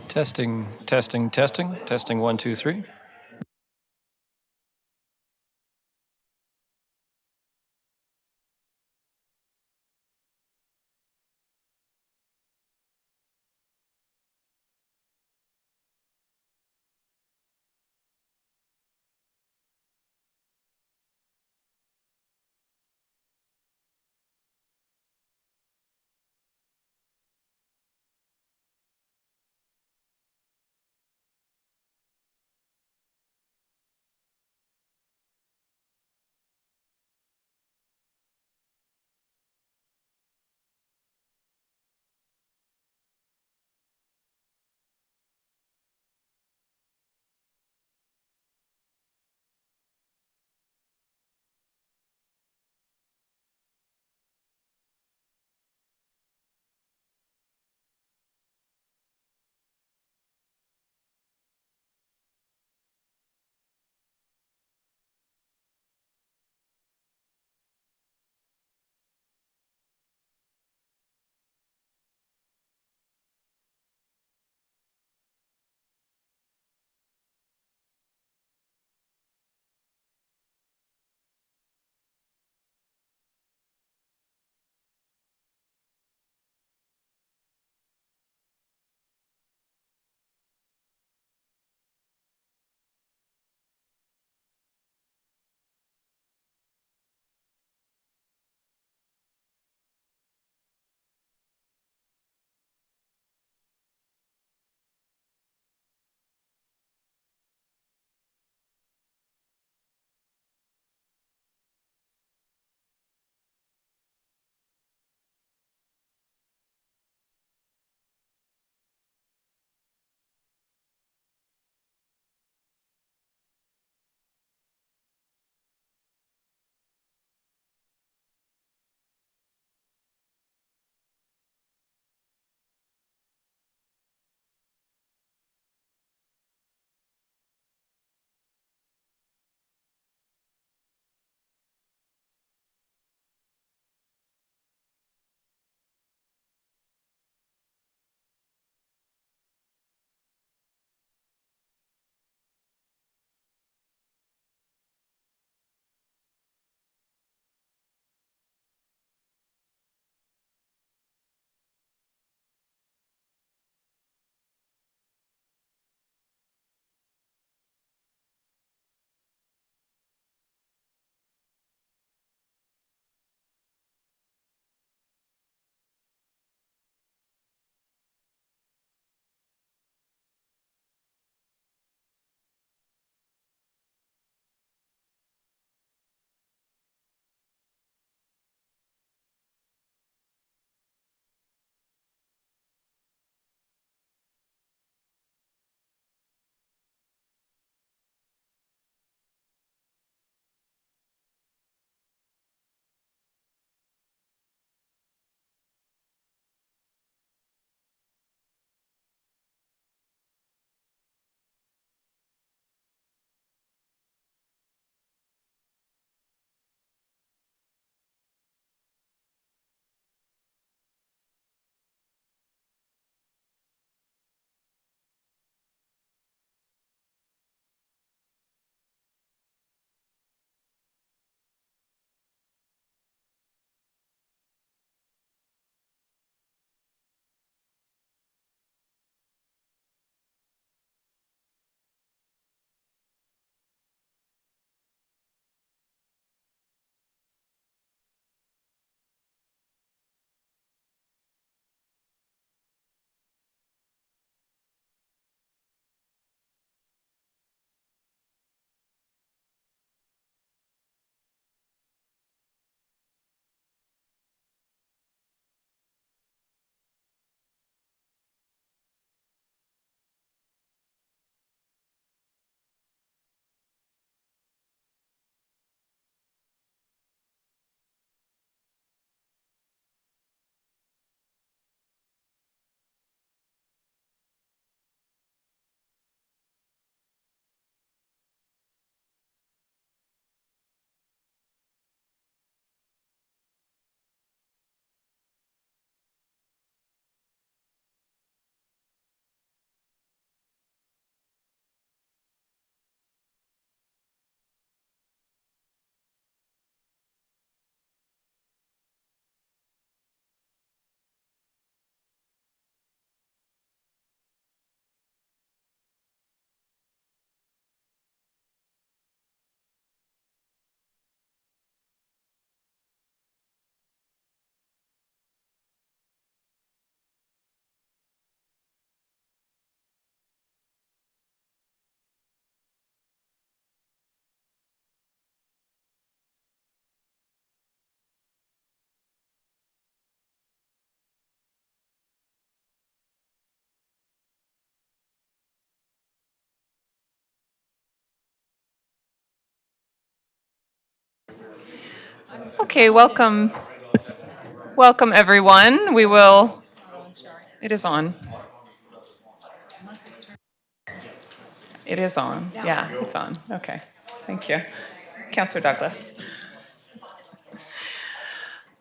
Testing, testing, testing, testing 1, 2, 3. Okay, welcome. Welcome, everyone. We will, it is on. It is on. Yeah, it's on. Okay, thank you. Councillor Douglas.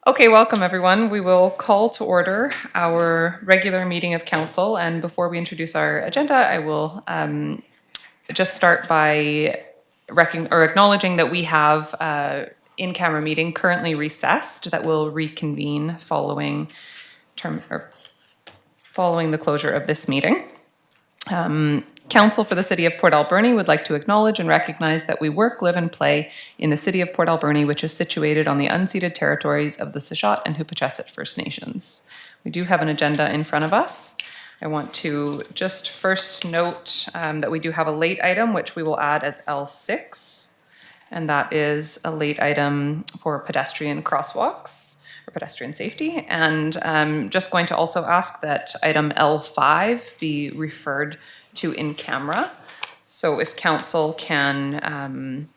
Okay, welcome, everyone. We will call to order our regular meeting of council. And before we introduce our agenda, I will just start by acknowledging that we have in-camera meeting currently recessed that will reconvene following the closure of this meeting. Council for the City of Port Alberni would like to acknowledge and recognize that we work, live, and play in the City of Port Alberni, which is situated on the unceded territories of the Sishat and Hupachesit First Nations. We do have an agenda in front of us. I want to just first note that we do have a late item, which we will add as L6, and that is a late item for pedestrian crosswalks or pedestrian safety. And just going to also ask that item L5 be referred to in camera. So if council can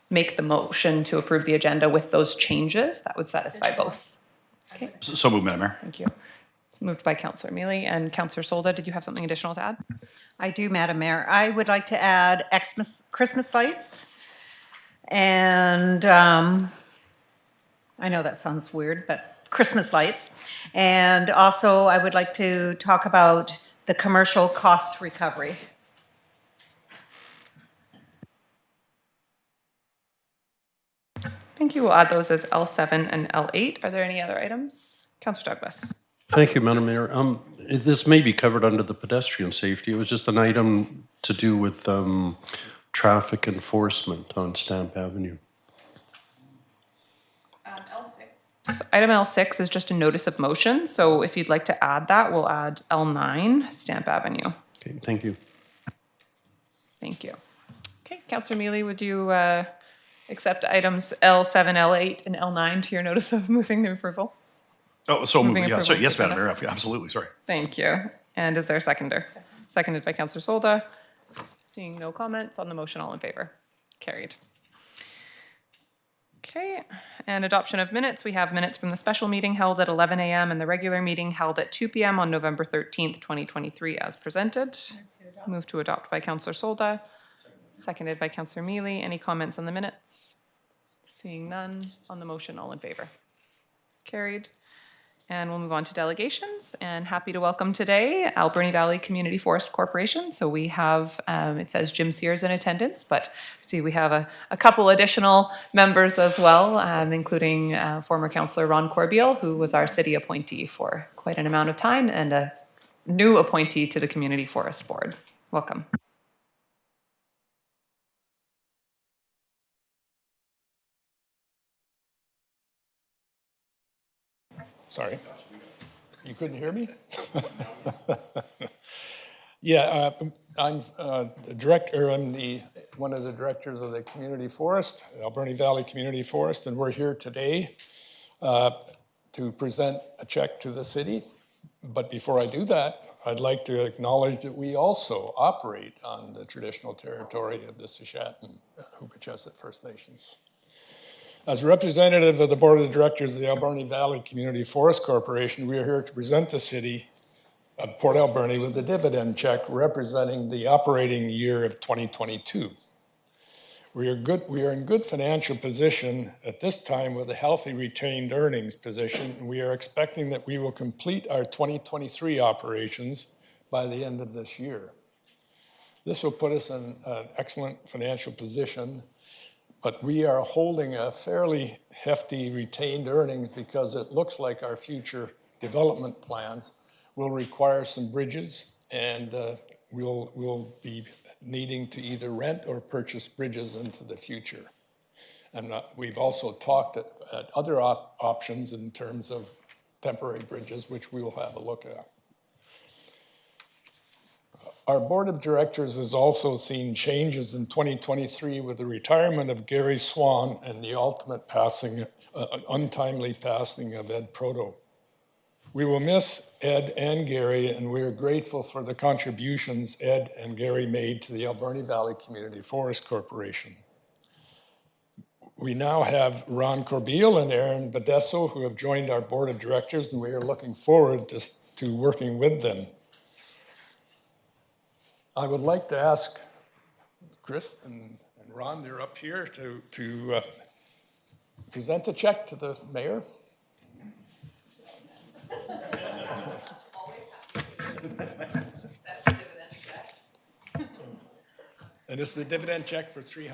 make the motion to approve the agenda with those changes, that would satisfy both. Okay. So moved, Madam Mayor. Thank you. It's moved by Councillor Mealy and Councillor Solda. Did you have something additional to add? I do, Madam Mayor. I would like to add Christmas lights. And I know that sounds weird, but Christmas lights. And also I would like to talk about the commercial cost recovery. Thank you. We'll add those as L7 and L8. Are there any other items? Councillor Douglas. Thank you, Madam Mayor. This may be covered under the pedestrian safety. It was just an item to do with traffic enforcement on Stamp Avenue. L6. Item L6 is just a notice of motion. So if you'd like to add that, we'll add L9, Stamp Avenue. Okay, thank you. Thank you. Okay, Councillor Mealy, would you accept items L7, L8, and L9 to your notice of moving the approval? Oh, so moved. Moving Yeah, so approval yes, to Madam Mayor. Absolutely. Sorry. Thank you. And is there a seconder? Seconded by Councillor Solda. Seeing no comments on the motion, all in favor? Carried. Okay, and adoption of minutes. We have minutes from the special meeting held at 11 a.m. and the regular meeting held at 2 p.m. on November 13th, 2023 as presented. Move to adopt by Councillor Solda. Seconded by Councillor Mealy. Any comments on the minutes? Seeing none. On the motion, all in favor? Carried. And we'll move on to delegations, and happy to welcome today Alberni Valley Community Forest Corporation. So we have, it says Jim Sears in attendance, but see we have a couple additional members as well, including former Councillor Ron Corbeil, who was our city appointee for quite an amount of time, and a new appointee to the Community Forest Board. Welcome. Sorry, you couldn't hear me? Yeah, I'm the director. I'm one of the directors of the Community Forest, Alberni Valley Community Forest, and we're here today to present a check to the city. But before I do that, I'd like to acknowledge that we also operate on the traditional territory of the Sishat and Hupachesit First Nations. As representative of the Board of Directors of the Alberni Valley Community Forest Corporation, we are here to present the city of Port Alberni with a dividend check representing the operating year of 2022. We are in good financial position at this time with a healthy retained earnings position, and we are expecting that we will complete our 2023 operations by the end of this year. This will put us in an excellent financial position, but we are holding a fairly hefty retained earnings because it looks like our future development plans will require some bridges, and we'll be needing to either rent or purchase bridges into the future. And we've also talked at other options in terms of temporary bridges, which we will have a look at. Our board of directors has also seen changes in 2023 with the retirement of Gary Swan and the ultimate passing, untimely passing of Ed Proto. We will miss Ed and Gary, and we are grateful for the contributions Ed and Gary made to the Alberni Valley Community Forest Corporation. We now have Ron Corbeil and Aaron Badesso, who have joined our board of directors, and we are looking forward to working with them. I would like to ask Chris and Ron, they're up here to present the check to the mayor. And this is a dividend check for $300,000.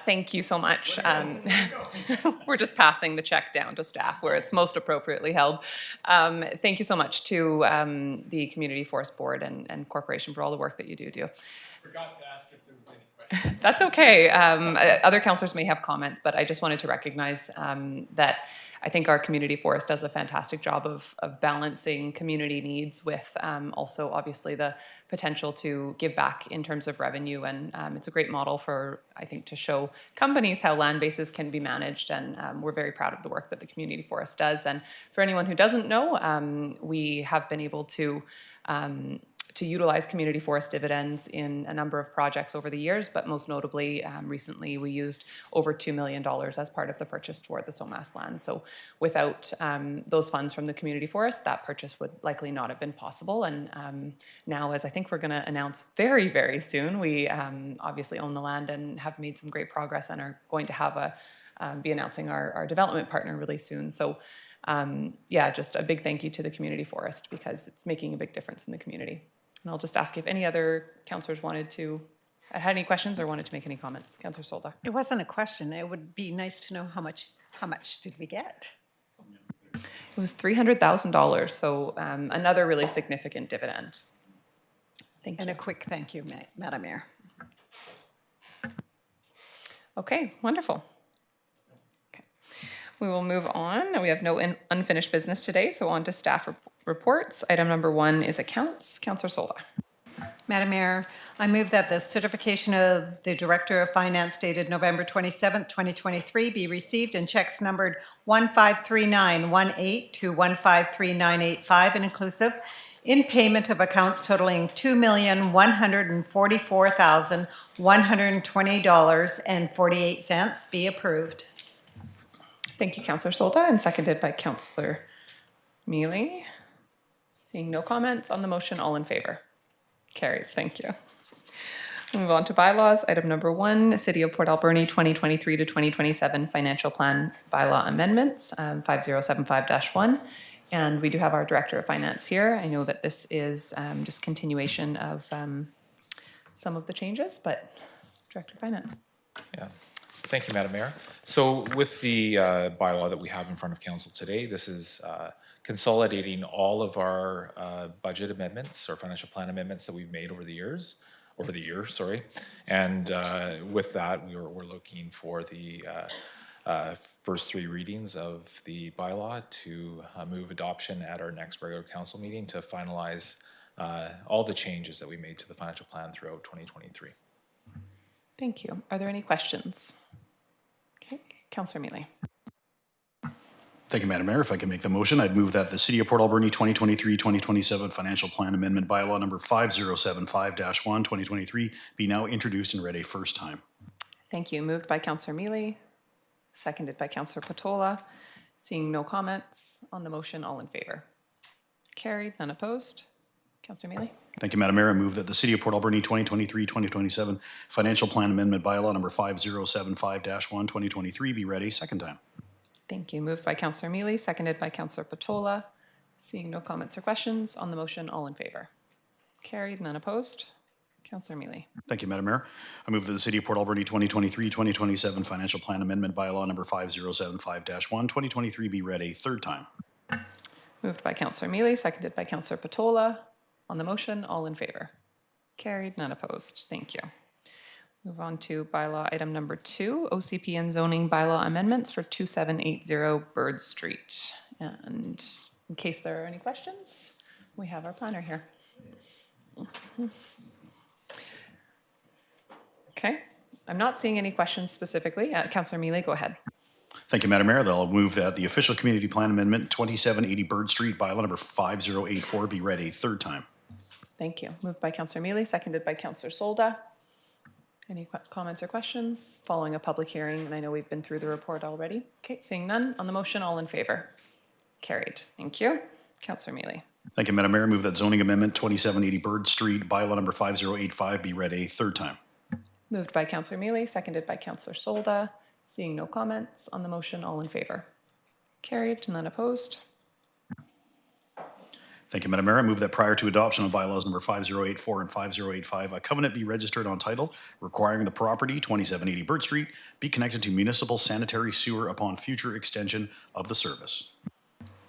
Thank you so much. We're just passing the check down to staff where it's most appropriately held. Thank you so much to the Community Forest Board and Corporation for all the work that you do. Forgot to ask if there was any questions. That's okay. Other councillors may have comments, but I just wanted to recognize that I think our community forest does a fantastic job of balancing community needs with also obviously the potential to give back in terms of revenue. And it's a great model for, I think, to show companies how land bases can be managed. And we're very proud of the work that the community forest does. And for anyone who doesn't know, we have been able to utilize community forest dividends in a number of projects over the years, but most notably, recently we used over $2 million as part of the purchase toward the SOMAS land. So without those funds from the community forest, that purchase would likely not have been possible. And now, as I think we're gonna announce very, very soon, we obviously own the land and have made some great progress and are going to have be announcing our development partner really soon. So yeah, just a big thank you to the community forest because it's making a big difference in the community. And I'll just ask if any other councillors had any questions or wanted to make any comments. Councillor Solda. It wasn't a question. It would be nice to know how much did we get? It was $300,000, so another really significant dividend. Thank you. And a quick thank you, Madam Mayor. Okay, wonderful. Okay. We will move on. We have no unfinished business today, so on to staff reports. Item number 1 is accounts. Councillor Solda. Madam Mayor, I move that the certification of the Director of Finance dated November 27th, 2023 be received and checks numbered 153918 to 153985 and inclusive in payment of accounts totaling $2,144,120.48 be approved. Thank you, Councillor Solda, and seconded by Councillor Mealy. Seeing no comments on the motion, all in favor? Carried, thank you. Move on to bylaws. Item number 1, City of Port Alberni 2023 to 2027 Financial Plan Bylaw Amendments, 5075-1. And we do have our Director of Finance here. I know that this is just continuation of some of the changes, but Director of Finance. Yeah. Thank you, Madam Mayor. So with the bylaw that we have in front of council today, this is consolidating all of our budget amendments or financial plan amendments that we've made over the year, And with that, we're looking for the first 3 readings of the bylaw to move adoption at our next regular council meeting to finalize all the changes that we made to the financial plan throughout 2023. Thank you. Are there any questions? Okay, Councillor Mealy. Thank you, Madam Mayor. If I can make the motion, I'd move that the City of Port Alberni 2023-2027 Financial Plan Amendment Bylaw number 5075-1 2023 be now introduced and read a first time. Thank you. Moved by Councillor Mealy, seconded by Councillor Patola. Seeing no comments on the motion, all in favor? Carried, none opposed. Councillor Mealy. Thank you, Madam Mayor. I move that the City of Port Alberni 2023-2027 Financial Plan Amendment Bylaw number 5075-1 2023 be read a second time. Thank you. Moved by Councillor Mealy, seconded by Councillor Patola. Seeing no comments or questions on the motion, all in favor? Carried, none opposed. Councillor Mealy. Thank you, Madam Mayor. I move that the City of Port Alberni 2023-2027 Financial Plan Amendment Bylaw number 5075-1 2023 be read a third time. Moved by Councillor Mealy, seconded by Councillor Patola. On the motion, all in favor? Carried, none opposed. Thank you. Move on to bylaw item number 2, OCP and zoning bylaw amendments for 2780 Bird Street. And in case there are any questions, we have our planner here. Okay, I'm not seeing any questions specifically. Councillor Mealy, go ahead. Thank you, Madam Mayor. I'll move that the official community plan amendment 2780 Bird Street, bylaw number 5084, be read a third time. Thank you. Moved by Councillor Mealy, seconded by Councillor Solda. Any comments or questions following a public hearing? And I know we've been through the report already. Okay, seeing none. On the motion, all in favor? Carried. Thank you. Councillor Mealy. Thank you, Madam Mayor. Move that zoning amendment 2780 Bird Street, bylaw number 5085, be read a third time. Moved by Councillor Mealy, seconded by Councillor Solda. Seeing no comments on the motion, all in favor? Carried. None opposed. Thank you, Madam Mayor. I move that prior to adoption of bylaws number 5084 and 5085, a covenant be registered on title requiring the property, 2780 Bird Street, be connected to municipal sanitary sewer upon future extension of the service.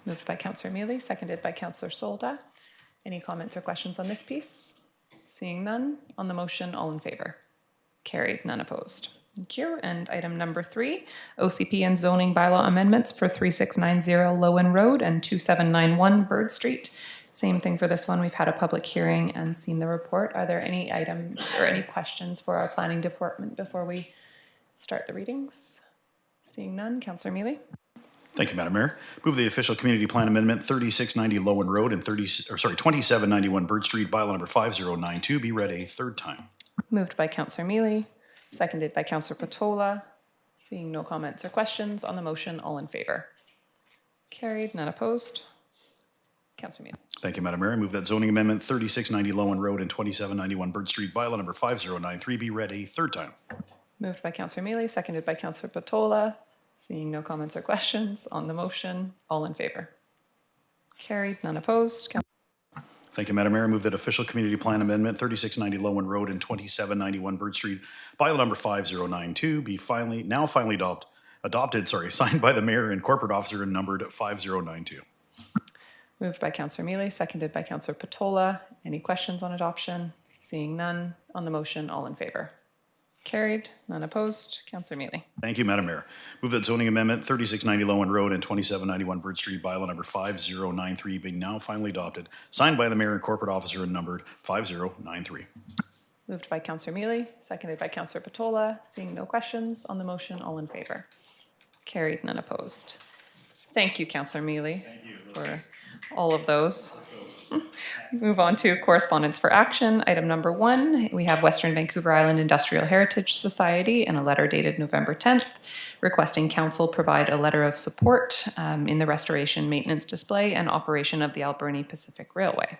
Moved by Councillor Mealy, seconded by Councillor Solda. Any comments or questions on this piece? Seeing none. On the motion, all in favor? Carried. None opposed. Thank you. And item number 3, OCP and zoning bylaw amendments for 3690 Lowen Road and 2791 Bird Street. Same thing for this one. We've had a public hearing and seen the report. Are there any items or any questions for our planning department before we start the readings? Seeing none. Councillor Mealy. Thank you, Madam Mayor. Move the official community plan amendment 3690 Lowen Road and 2791 Bird Street, bylaw number 5092, be read a third time. Moved by Councillor Mealy, seconded by Councillor Patola. Seeing no comments or questions on the motion, all in favor? Carried. None opposed. Councillor Mealy. Thank you, Madam Mayor. I move that zoning amendment 3690 Lowen Road and 2791 Bird Street, bylaw number 5093, be read a third time. Moved by Councillor Mealy, seconded by Councillor Patola. Seeing no comments or questions on the motion, all in favor? Carried. None opposed. Thank you, Madam Mayor. I move that official community plan amendment 3690 Lowen Road and 2791 Bird Street, bylaw number 5092, be finally adopted, signed by the mayor and corporate officer and numbered 5092. Moved by Councillor Mealy, seconded by Councillor Patola. Any questions on adoption? Seeing none. On the motion, all in favor? Carried. None opposed. Councillor Mealy. Thank you, Madam Mayor. Move that zoning amendment 3690 Lowen Road and 2791 Bird Street, bylaw number 5093, being now finally adopted, signed by the mayor and corporate officer and numbered 5093. Moved by Councillor Mealy, seconded by Councillor Patola. Seeing no questions on the motion, all in favor? Carried. None opposed. Thank you, Councillor Mealy, for all of those. Move on to correspondence for action. Item number 1, we have Western Vancouver Island Industrial Heritage Society and a letter dated November 10th requesting council provide a letter of support in the restoration, maintenance, display, and operation of the Alberni Pacific Railway.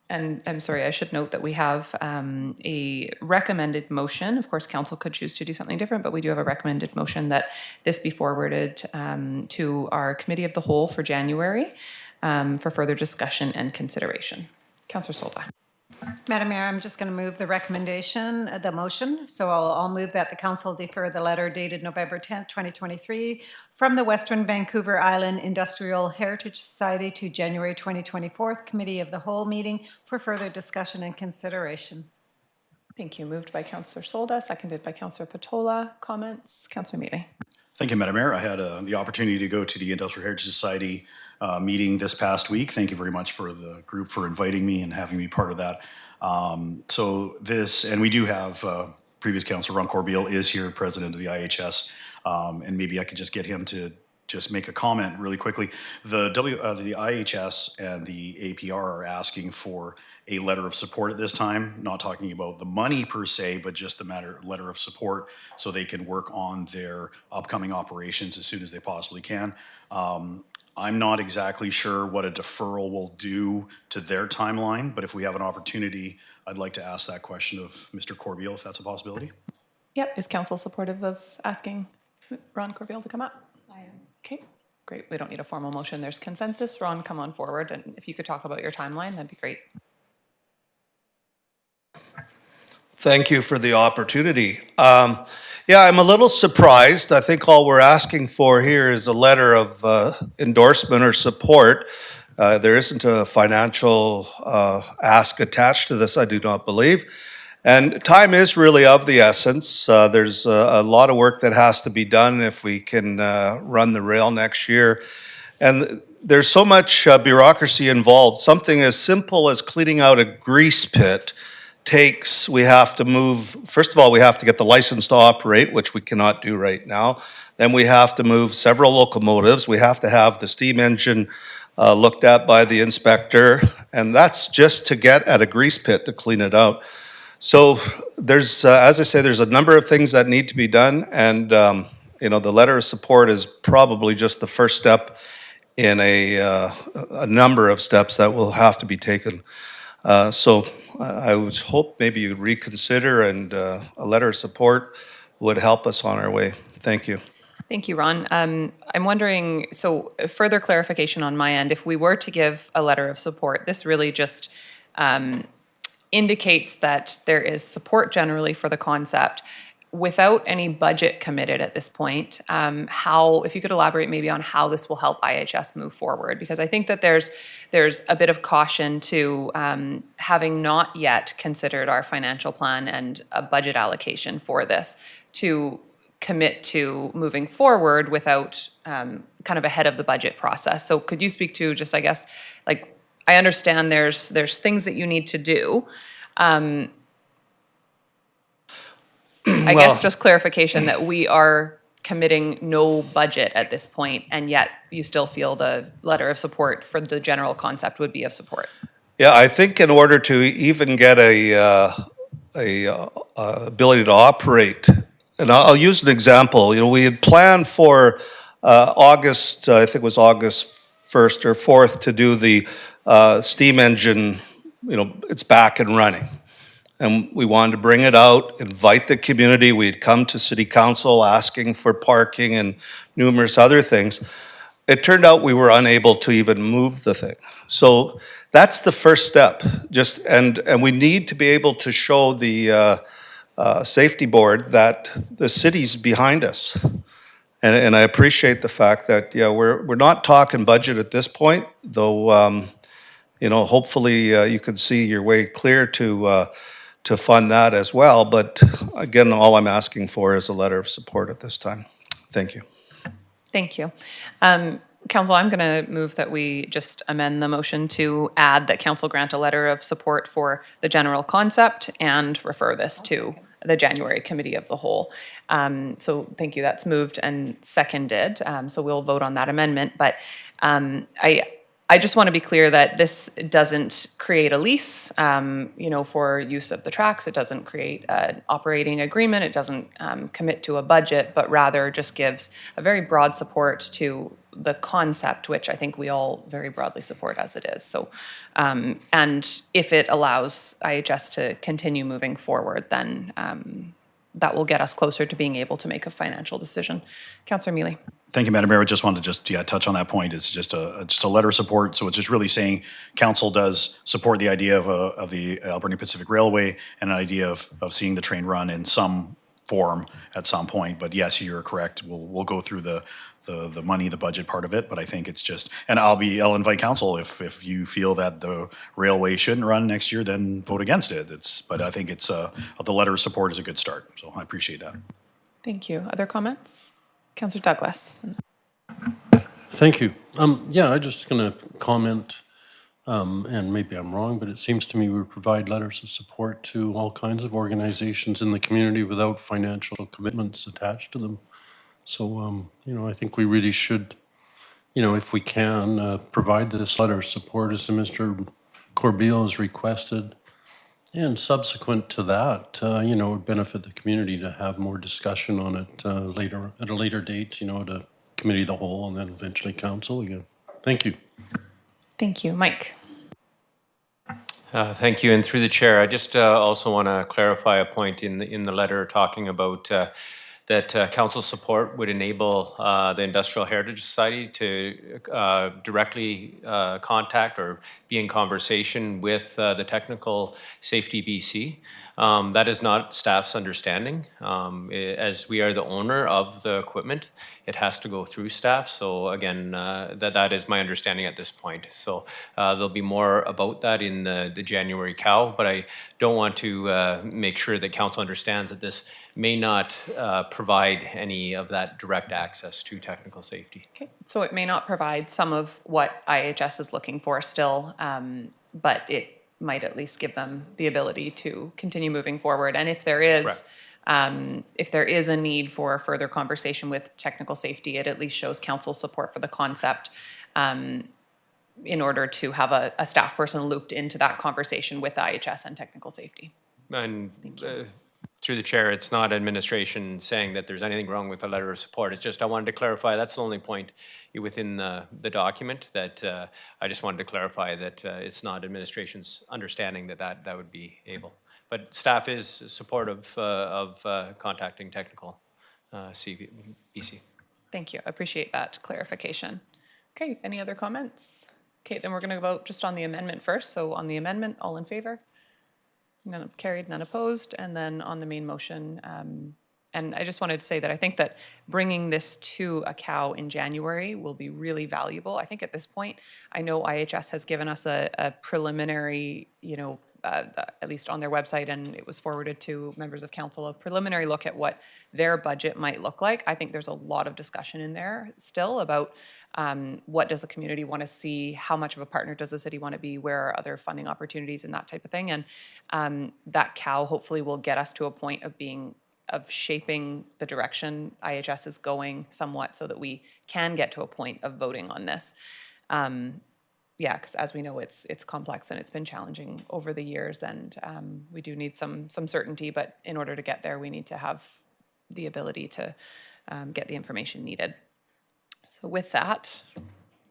And I'm sorry, I should note that we have a recommended motion. Of course, council could choose to do something different, but we do have a recommended motion that this be forwarded to our committee of the whole for January for further discussion and consideration. Councillor Solda. Madam Mayor, I'm just going to move the recommendation, the motion. So I'll move that the council defer the letter dated November 10th, 2023 from the Western Vancouver Island Industrial Heritage Society to January 2024 Committee of the Whole meeting for further discussion and consideration. Thank you. Moved by Councillor Solda, seconded by Councillor Patola. Comments? Councillor Mealy. Thank you, Madam Mayor. I had the opportunity to go to the Industrial Heritage Society meeting this past week. Thank you very much for the group for inviting me and having me part of that. And we do have previous councillor Ron Corbeil is here, president of the IHS, and maybe I could just get him to just make a comment really quickly. The IHS and the APR are asking for a letter of support at this time, not talking about the money per se, but just the letter of support so they can work on their upcoming operations as soon as they possibly can. I'm not exactly sure what a deferral will do to their timeline, but if we have an opportunity, I'd like to ask that question of Mr. Corbeil, if that's a possibility. Yep. Is council supportive of asking Ron Corbeil to come up? I am. Okay, great. We don't need a formal motion. There's consensus. Ron, come on forward. And if you could talk about your timeline, that'd be great. Thank you for the opportunity. Yeah, I'm a little surprised. I think all we're asking for here is a letter of endorsement or support. There isn't a financial ask attached to this, I do not believe. And time is really of the essence. There's a lot of work that has to be done if we can run the rail next year. And there's so much bureaucracy involved. Something as simple as cleaning out a grease pit we have to move, first of all, we have to get the license to operate, which we cannot do right now. Then we have to move several locomotives. We have to have the steam engine looked at by the inspector. And that's just to get at a grease pit to clean it out. So there's, as I say, there's a number of things that need to be done. And, the letter of support is probably just the first step in a number of steps that will have to be taken. So I would hope maybe you'd reconsider, and a letter of support would help us on our way. Thank you. Thank you, Ron. I'm wondering, so further clarification on my end, if we were to give a letter of support, this really just indicates that there is support generally for the concept without any budget committed at this point. If you could elaborate maybe on how this will help IHS move forward, because I think that there's a bit of caution to having not yet considered our financial plan and a budget allocation for this to commit to moving forward without kind of ahead of the budget process. So could you speak to just, I guess, like, I understand there's things that you need to do. I guess just clarification that we are committing no budget at this point, and yet you still feel the letter of support for the general concept would be of support. Yeah, I think in order to even get a ability to operate, and I'll use an example. We had planned for August, I think it was August 1st or 4th, to do the steam engine. It's back and running. And we wanted to bring it out, invite the community. We'd come to city council asking for parking and numerous other things. It turned out we were unable to even move the thing. So that's the first step. And we need to be able to show the safety board that the city's behind us. And I appreciate the fact that, we're not talking budget at this point, though, hopefully you can see your way clear to fund that as well. But again, all I'm asking for is a letter of support at this time. Thank you. Thank you. Council, I'm going to move that we just amend the motion to add that council grant a letter of support for the general concept and refer this to the January Committee of the Whole. So thank you. That's moved and seconded. So we'll vote on that amendment. But I just want to be clear that this doesn't create a lease, for use of the tracks. It doesn't create an operating agreement. It doesn't commit to a budget, but rather just gives a very broad support to the concept, which I think we all very broadly support as it is. So, and if it allows IHS to continue moving forward, then that will get us closer to being able to make a financial decision. Councillor Mealy. Thank you, Madam Mayor. I just wanted to touch on that point. It's just a letter of support. So it's just really saying council does support the idea of the Alberni Pacific Railway and an idea of seeing the train run in some form at some point. But yes, you're correct. We'll go through the money, the budget part of it. But I think it's just, and I'll invite council if you feel that the railway shouldn't run next year, then vote against it. But I think it's the letter of support is a good start. So I appreciate that. Thank you. Other comments? Councillor Douglas. Thank you. I'm just going to comment, and maybe I'm wrong, but it seems to me we provide letters of support to all kinds of organizations in the community without financial commitments attached to them. So, I think we really should, if we can, provide this letter of support as Mr. Corbeil has requested. And subsequent to that, it would benefit the community to have more discussion on it at a later date, at a committee of the whole and then eventually council again. Thank you. Thank you. Mike. Thank you. And through the chair, I just also want to clarify a point in the letter talking about that council support would enable the Industrial Heritage Society to directly contact or be in conversation with the Technical Safety BC. That is not staff's understanding. As we are the owner of the equipment, it has to go through staff. So again, that is my understanding at this point. So there'll be more about that in the January COW, but I don't want to make sure that council understands that this may not provide any of that direct access to technical safety. Okay, so it may not provide some of what IHS is looking for still, but it might at least give them the ability to continue moving forward. And if there is, a need for further conversation with technical safety, it at least shows council support for the concept in order to have a staff person looped into that conversation with IHS and technical safety. And through the chair, it's not administration saying that there's anything wrong with the letter of support. It's just I wanted to clarify, that's the only point within the document that I just wanted to clarify that it's not administration's understanding that would be able. But staff is supportive of contacting technical BC. Thank you. I appreciate that clarification. Okay, any other comments? Okay, then we're going to vote just on the amendment first. So on the amendment, all in favor? None carried, none opposed. And then on the main motion, and I just wanted to say that I think that bringing this to a COW in January will be really valuable. I think at this point, I know IHS has given us a preliminary, at least on their website, and it was forwarded to members of council, a preliminary look at what their budget might look like. I think there's a lot of discussion in there still about what does the community want to see, how much of a partner does the city want to be, where are other funding opportunities and that type of thing. And that COW hopefully will get us to a point of shaping the direction IHS is going somewhat so that we can get to a point of voting on this. Yeah, because as we know, it's complex and it's been challenging over the years, and we do need some certainty. But in order to get there, we need to have the ability to get the information needed. So with that,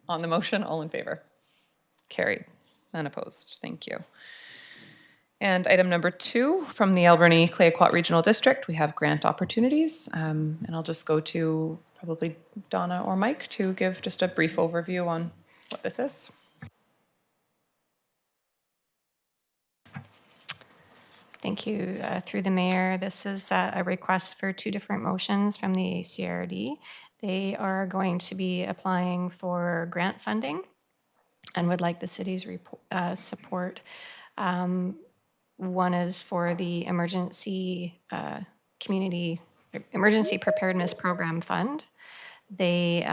on the motion, all in favor? Carried, none opposed. Thank you. And item number 2 from the Alberni Clayoquot Regional District, we have grant opportunities. And I'll just go to probably Donna or Mike to give just a brief overview on what this is. Thank you. Through the mayor, this is a request for 2 different motions from the ACRD. They are going to be applying for grant funding and would like the city's support. One is for the Emergency Preparedness Program Fund. They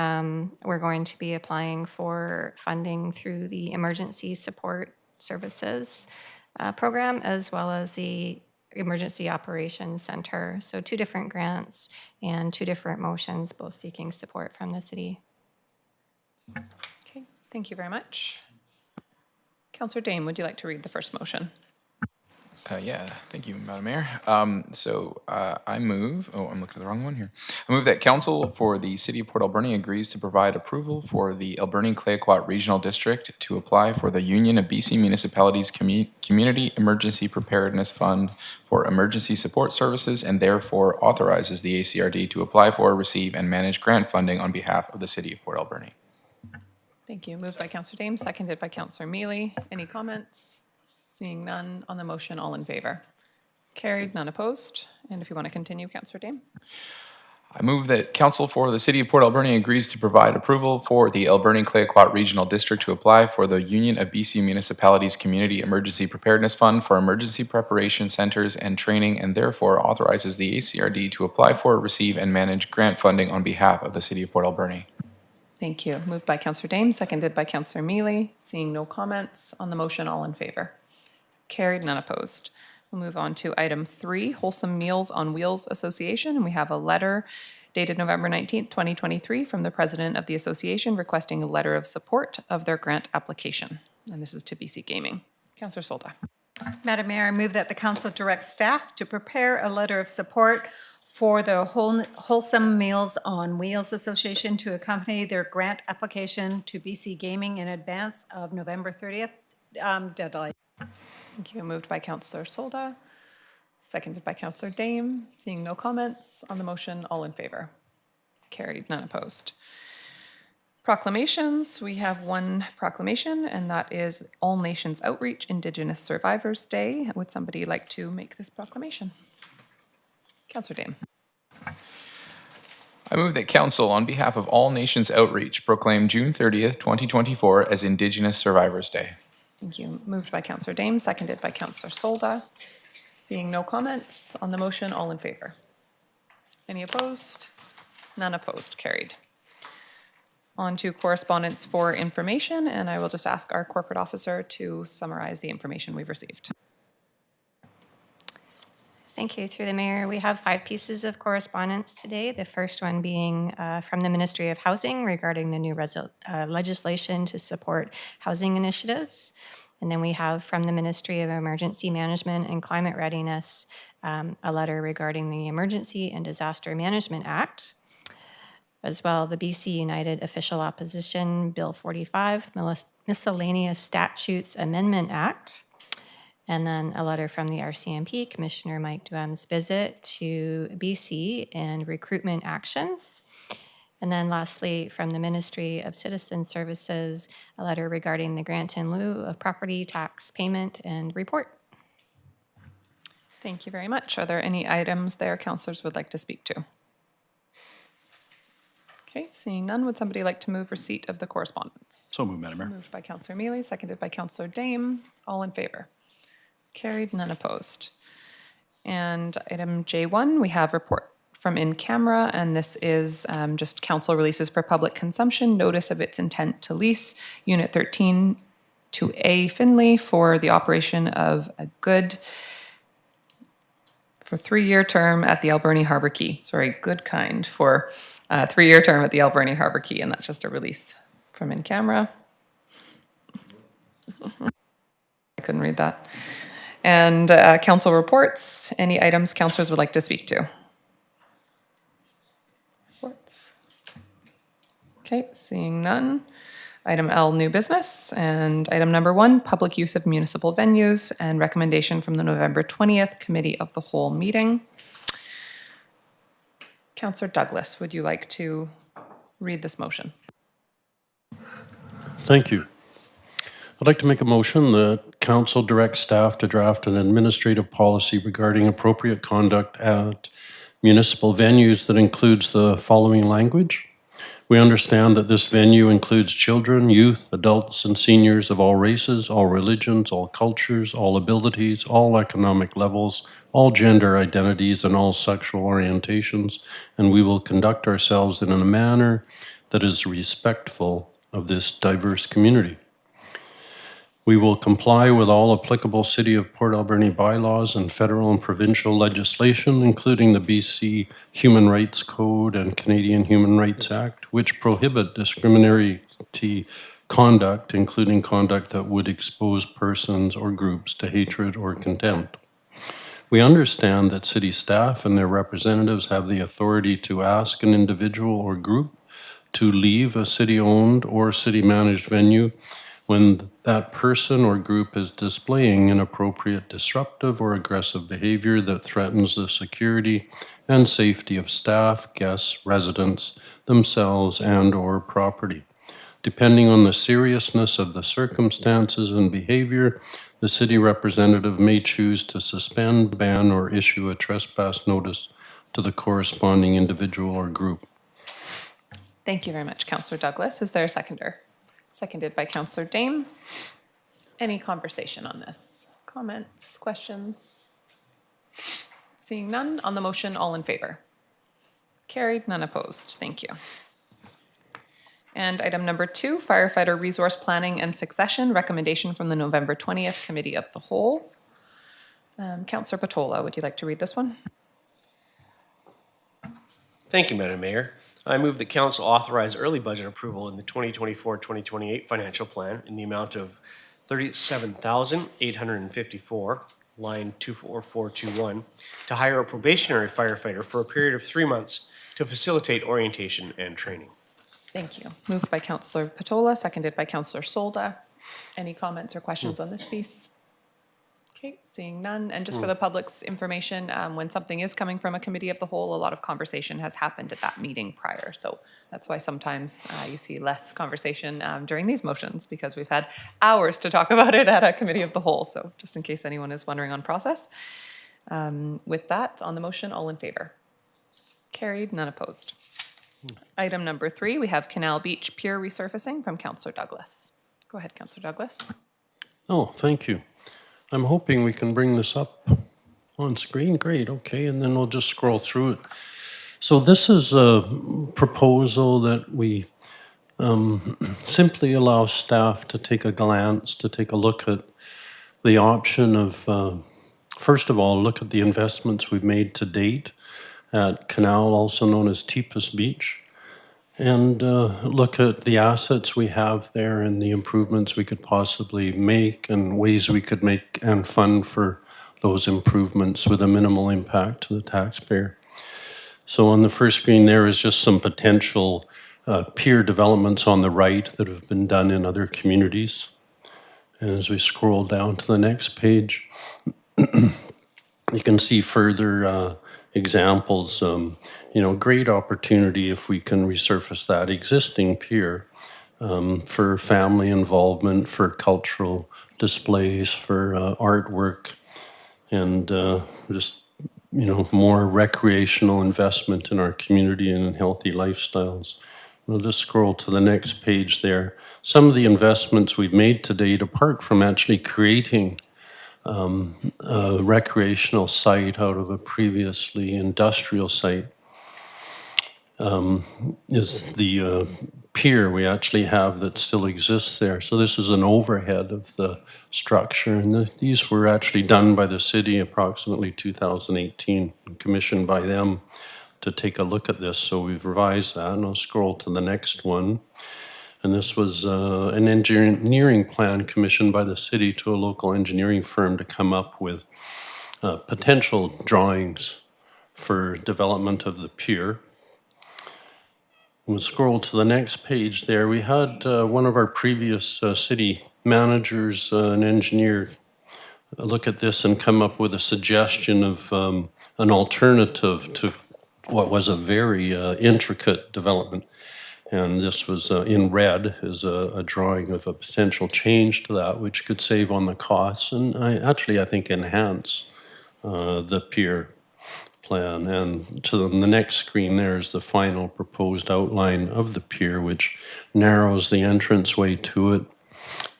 were going to be applying for funding through the Emergency Support Services program, as well as the Emergency Operations Center. So 2 different grants and 2 different motions, both seeking support from the city. Okay, thank you very much. Councillor Dame, would you like to read the first motion? Yeah, thank you, Madam Mayor. I move, I'm looking at the wrong one here. I move that council for the City of Port Alberni agrees to provide approval for the Alberni Clayoquot Regional District to apply for the Union of BC Municipalities Community Emergency Preparedness Fund for emergency support services, and therefore authorizes the ACRD to apply for, receive, and manage grant funding on behalf of the City of Port Alberni. Thank you. Moved by Councillor Dame, seconded by Councillor Mealy. Any comments? Seeing none on the motion, all in favor? Carried, none opposed. And if you want to continue, Councillor Dame. I move that council for the City of Port Alberni agrees to provide approval for the Alberni Clayoquot Regional District to apply for the Union of BC Municipalities Community Emergency Preparedness Fund for emergency preparation centers and training, and therefore authorizes the ACRD to apply for, receive, and manage grant funding on behalf of the City of Port Alberni. Thank you. Moved by Councillor Dame, seconded by Councillor Mealy. Seeing no comments on the motion, all in favor? Carried, none opposed. We'll move on to item 3, Wholesome Meals on Wheels Association. And we have a letter dated November 19th, 2023 from the president of the association requesting a letter of support of their grant application. And this is to BC Gaming. Councillor Solda. Madam Mayor, I move that the council direct staff to prepare a letter of support for the Wholesome Meals on Wheels Association to accompany their grant application to BC Gaming in advance of November 30th deadline. Thank you. Moved by Councillor Solda, Seconded by Councillor Dame. Seeing no comments on the motion, all in favor? Carried, none opposed. Proclamations, we have one proclamation, and that is All Nations Outreach Indigenous Survivors Day. Would somebody like to make this proclamation? Councillor Dame. I move that council, on behalf of All Nations Outreach, proclaim June 30th, 2024 as Indigenous Survivors Day. Thank you. Moved by Councillor Dame, seconded by Councillor Solda. Seeing no comments on the motion, all in favor? Any opposed? None opposed, carried. On to correspondence for information, and I will just ask our corporate officer to summarize the information we've received. Thank you. Through the mayor, we have 5 pieces of correspondence today. The first one being from the Ministry of Housing regarding the new legislation to support housing initiatives. And then we have from the Ministry of Emergency Management and Climate Readiness a letter regarding the Emergency and Disaster Management Act. As well, the BC United Official Opposition Bill 45, Miscellaneous Statutes Amendment Act. And then a letter from the RCMP, Commissioner Mike Duham's visit to BC and recruitment actions. And then lastly, from the Ministry of Citizen Services, a letter regarding the grant in lieu of property tax payment and report. Thank you very much. Are there any items there councillors would like to speak to? Okay, seeing none, would somebody like to move receipt of the correspondence? So moved, Madam Mayor. Moved by Councillor Mealy, seconded by Councillor Dame. All in favor? Carried, none opposed. And item J1, we have report from in camera, and this is just council releases for public consumption, notice of its intent to lease Unit 13 to A Finley for the operation of a good for 3-year term at the Alberni Harbor Quay. Sorry, good kind for a 3-year term at the Alberni Harbor Quay, and that's just a release from in camera. I couldn't read that. And council reports, any items councillors would like to speak to? Reports. Okay, seeing none. Item L, new business, and item number 1, public use of municipal venues, and recommendation from the November 20th Committee of the Whole meeting. Councillor Douglas, would you like to read this motion? Thank you. I'd like to make a motion that council directs staff to draft an administrative policy regarding appropriate conduct at municipal venues that includes the following language. We understand that this venue includes children, youth, adults, and seniors of all races, all religions, all cultures, all abilities, all economic levels, all gender identities, and all sexual orientations, and we will conduct ourselves in a manner that is respectful of this diverse community. We will comply with all applicable City of Port Alberni bylaws and federal and provincial legislation, including the BC Human Rights Code and Canadian Human Rights Act, which prohibit discriminatory conduct, including conduct that would expose persons or groups to hatred or contempt. We understand that city staff and their representatives have the authority to ask an individual or group to leave a city-owned or city-managed venue when that person or group is displaying inappropriate, disruptive, or aggressive behavior that threatens the security and safety of staff, guests, residents, themselves, and/or property. Depending on the seriousness of the circumstances and behavior, the city representative may choose to suspend, ban, or issue a trespass notice to the corresponding individual or group. Thank you very much, Councillor Douglas. Is there a seconder? Seconded by Councillor Dame. Any conversation on this? Comments, questions? Seeing none, on the motion, all in favor? Carried, none opposed. Thank you. And item number 2, firefighter resource planning and succession, recommendation from the November 20th Committee of the Whole. Councillor Patola, would you like to read this one? Thank you, Madam Mayor. I move that council authorize early budget approval in the 2024-2028 financial plan in the amount of $37,854, line 24421, to hire a probationary firefighter for a period of 3 months to facilitate orientation and training. Thank you. Moved by Councillor Patola, seconded by Councillor Solda. Any comments or questions on this piece? Okay, seeing none. And just for the public's information, when something is coming from a committee of the whole, a lot of conversation has happened at that meeting prior. So that's why sometimes you see less conversation during these motions, because we've had hours to talk about it at a committee of the whole. So just in case anyone is wondering on process. With that, on the motion, all in favor? Carried, none opposed. Item number 3, we have Canal Beach Pier resurfacing from Councillor Douglas. Go ahead, Councillor Douglas. Oh, thank you. I'm hoping we can bring this up on screen. Great, okay, and then we'll just scroll through it. So this is a proposal that we simply allow staff to take a glance, to take a look at the option of, first of all, look at the investments we've made to date at Canal, also known as Teepus Beach, and look at the assets we have there and the improvements we could possibly make and ways we could make and fund for those improvements with a minimal impact to the taxpayer. So on the first screen there is just some potential pier developments on the right that have been done in other communities. And as we scroll down to the next page, you can see further examples. Great opportunity if we can resurface that existing pier for family involvement, for cultural displays, for artwork, and just more recreational investment in our community and in healthy lifestyles. We'll just scroll to the next page there. Some of the investments we've made to date, apart from actually creating a recreational site out of a previously industrial site, is the pier we actually have that still exists there. So this is an overhead of the structure, and these were actually done by the city approximately 2018, commissioned by them to take a look at this. So we've revised that, and I'll scroll to the next one. And this was an engineering plan commissioned by the city to a local engineering firm to come up with potential drawings for development of the pier. We'll scroll to the next page there. We had one of our previous city managers, an engineer, look at this and come up with a suggestion of an alternative to what was a very intricate development. And this was in red is a drawing of a potential change to that, which could save on the costs and I think enhance the pier plan. And to the next screen there is the final proposed outline of the pier, which narrows the entranceway to it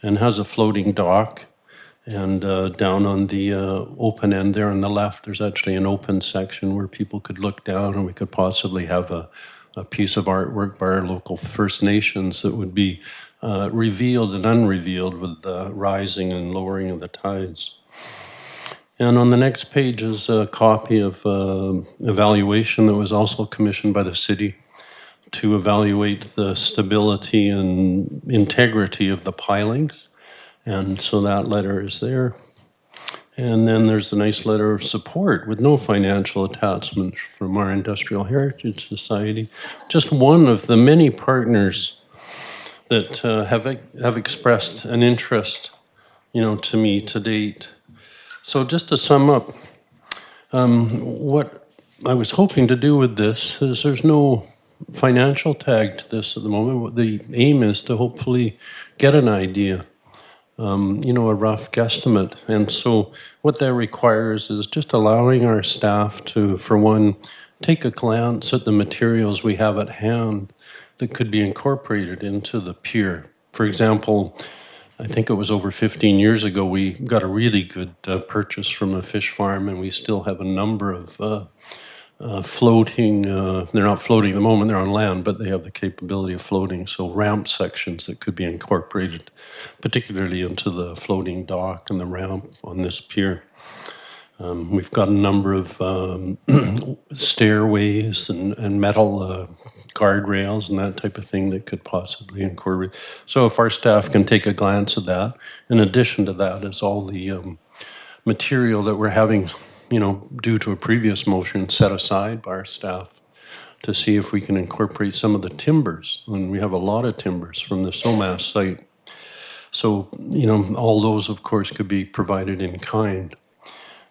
and has a floating dock. And down on the open end there on the left, there's actually an open section where people could look down, and we could possibly have a piece of artwork by our local First Nations that would be revealed and unrevealed with the rising and lowering of the tides. And on the next page is a copy of evaluation that was also commissioned by the city to evaluate the stability and integrity of the pilings. And so that letter is there. And then there's a nice letter of support with no financial attachment from our Industrial Heritage Society. Just one of the many partners that have expressed an interest, to me to date. So just to sum up, what I was hoping to do with this is there's no financial tag to this at the moment. The aim is to hopefully get an idea, a rough guesstimate. And so what that requires is just allowing our staff to, for one, take a glance at the materials we have at hand that could be incorporated into the pier. For example, I think it was over 15 years ago, we got a really good purchase from a fish farm, and we still have a number of floating, they're not floating at the moment, they're on land, but they have the capability of floating. So ramp sections that could be incorporated, particularly into the floating dock and the ramp on this pier. We've got a number of stairways and metal guardrails and that type of thing that could possibly incorporate. So if our staff can take a glance at that, in addition to that is all the material that we're having, due to a previous motion set aside by our staff to see if we can incorporate some of the timbers. And we have a lot of timbers from the SOMAS site So, all those, of course, could be provided in kind.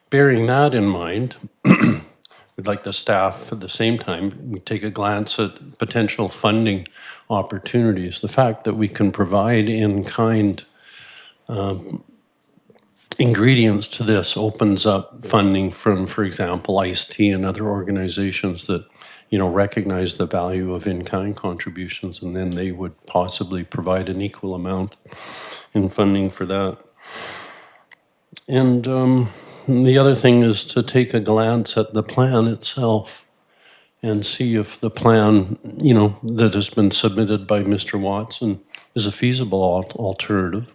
Bearing that in mind, we'd like the staff at the same time, we take a glance at potential funding opportunities. The fact that we can provide in kind ingredients to this opens up funding from, for example, ICE-T and other organizations that, recognize the value of in-kind contributions, and then they would possibly provide an equal amount in funding for that. And the other thing is to take a glance at the plan itself and see if the plan, that has been submitted by Mr. Watson is a feasible alternative.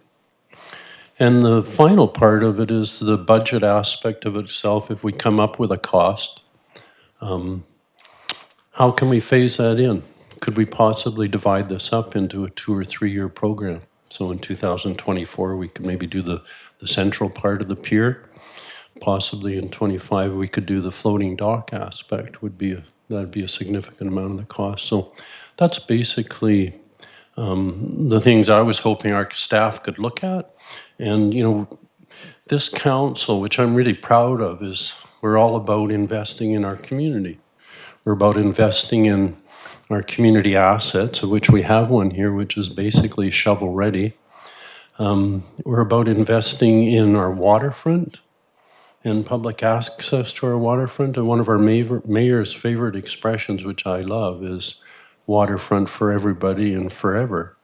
And the final part of it is the budget aspect of itself. If we come up with a cost, how can we phase that in? Could we possibly divide this up into a 2 or 3 year program? So in 2024, we could maybe do the central part of the pier. Possibly in 25, we could do the floating dock aspect. That'd be a significant amount of the cost. So that's basically the things I was hoping our staff could look at. And, this council, which I'm really proud of, is we're all about investing in our community. We're about investing in our community assets, of which we have one here, which is basically shovel ready. We're about investing in our waterfront and public access to our waterfront. And one of our mayor's favorite expressions, which I love, is waterfront for everybody and forever.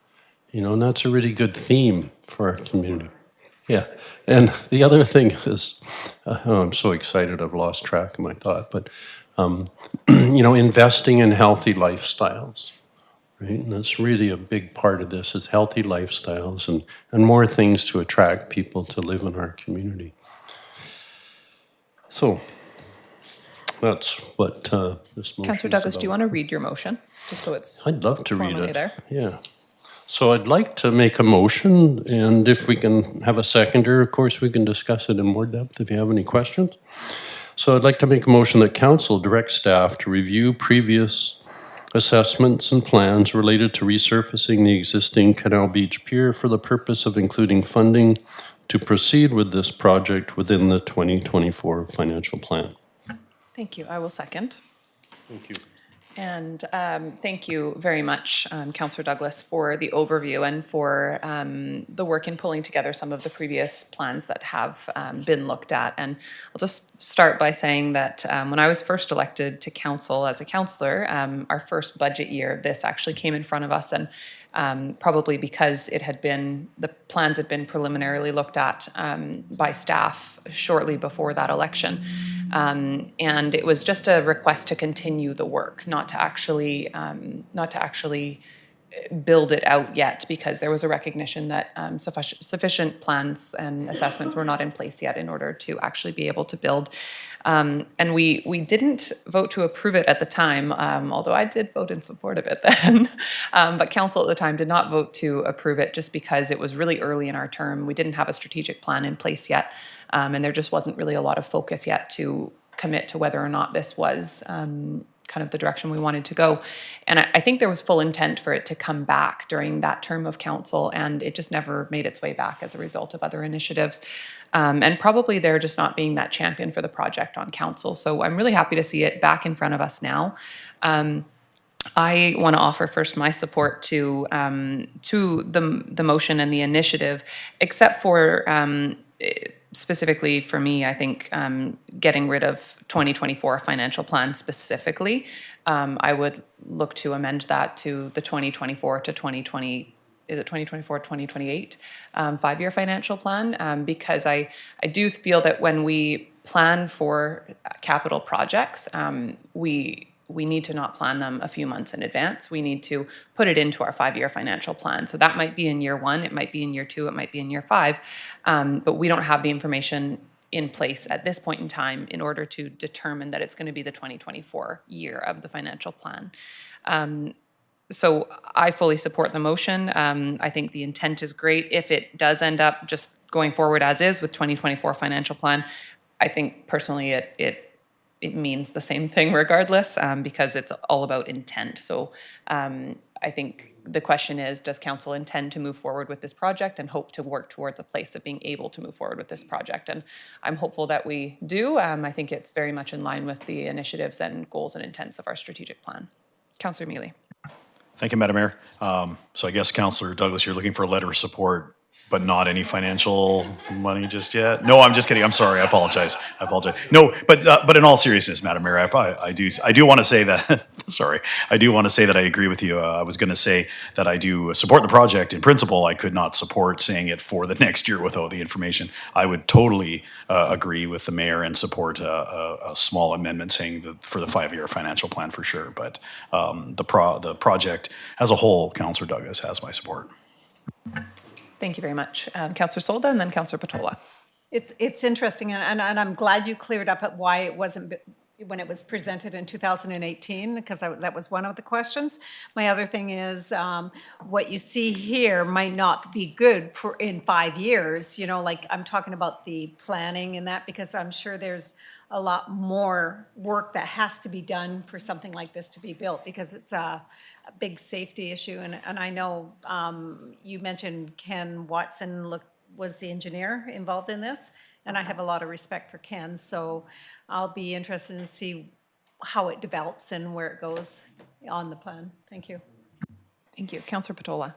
And that's a really good theme for our community. Yeah. And the other thing is, I'm so excited I've lost track of my thought, but, investing in healthy lifestyles, right? And that's really a big part of this, is healthy lifestyles and more things to attract people to live in our community. So that's what this motion Councillor Douglas, is do you about. want to read your motion, just so it's I'd love to read formally it. there? Yeah. So I'd like to make a motion, and if we can have a seconder, of course, we can discuss it in more depth if you have any questions. So I'd like to make a motion that council direct staff to review previous assessments and plans related to resurfacing the existing Canal Beach Pier for the purpose of including funding to proceed with this project within the 2024 financial plan. Thank you. I will second. Thank you. And thank you very much, Councillor Douglas, for the overview and for the work in pulling together some of the previous plans that have been looked at. And I'll just start by saying that when I was first elected to council as a councillor, our first budget year, this actually came in front of us, and probably because the plans had been preliminarily looked at by staff shortly before that election. And it was just a request to continue the work, not to actually build it out yet, because there was a recognition that sufficient plans and assessments were not in place yet in order to actually be able to build. And we didn't vote to approve it at the time, although I did vote in support of it then. But council at the time did not vote to approve it just because it was really early in our term. We didn't have a strategic plan in place yet, and there just wasn't really a lot of focus yet to commit to whether or not this was kind of the direction we wanted to go. And I think there was full intent for it to come back during that term of council, and it just never made its way back as a result of other initiatives. And probably they're just not being that champion for the project on council. So I'm really happy to see it back in front of us now. I want to offer first my support to the motion and the initiative, except for specifically for me, I think getting rid of 2024 financial plan specifically. I would look to amend that to the 2024 to 2020. Is it 2024, 2028 5-year financial plan? Because I do feel that when we plan for capital projects, we need to not plan them a few months in advance. We need to put it into our 5-year financial plan. So that might be in year 1, it might be in year 2, it might be in year 5, but we don't have the information in place at this point in time in order to determine that it's going to be the 2024 year of the financial plan. So I fully support the motion. I think the intent is great. If it does end up just going forward as is with 2024 financial plan, I think personally it means the same thing regardless, because it's all about intent. So I think the question is, does council intend to move forward with this project and hope to work towards a place of being able to move forward with this project? And I'm hopeful that we do. I think it's very much in line with the initiatives and goals and intents of our strategic plan. Councillor Mealy. Thank you, Madam Mayor. So I guess Councillor Douglas, you're looking for a letter of support, but not any financial money just yet? No, I'm just kidding. I'm sorry. I apologize. No, but in all seriousness, Madam Mayor, I do want to say that, sorry, I do want to say that I agree with you. I was going to say that I do support the project in principle. I could not support saying it for the next year without the information. I would totally agree with the mayor and support a small amendment saying that for the 5-year financial plan for sure. But the project as a whole, Councillor Douglas has my support. Thank you very much. Councillor Solda and then Councillor Patola. It's interesting, and I'm glad you cleared up why it wasn't when it was presented in 2018, because that was one of the questions. My other thing is what you see here might not be good for in 5 years. You know, like I'm talking about the planning and that, because I'm sure there's a lot more work that has to be done for something like this to be built, because it's a big safety issue. And I know you mentioned Ken Watson was the engineer involved in this, and I have a lot of respect for Ken, so I'll be interested to see how it develops and where it goes on the plan. Thank you. Thank you. Councillor Patola.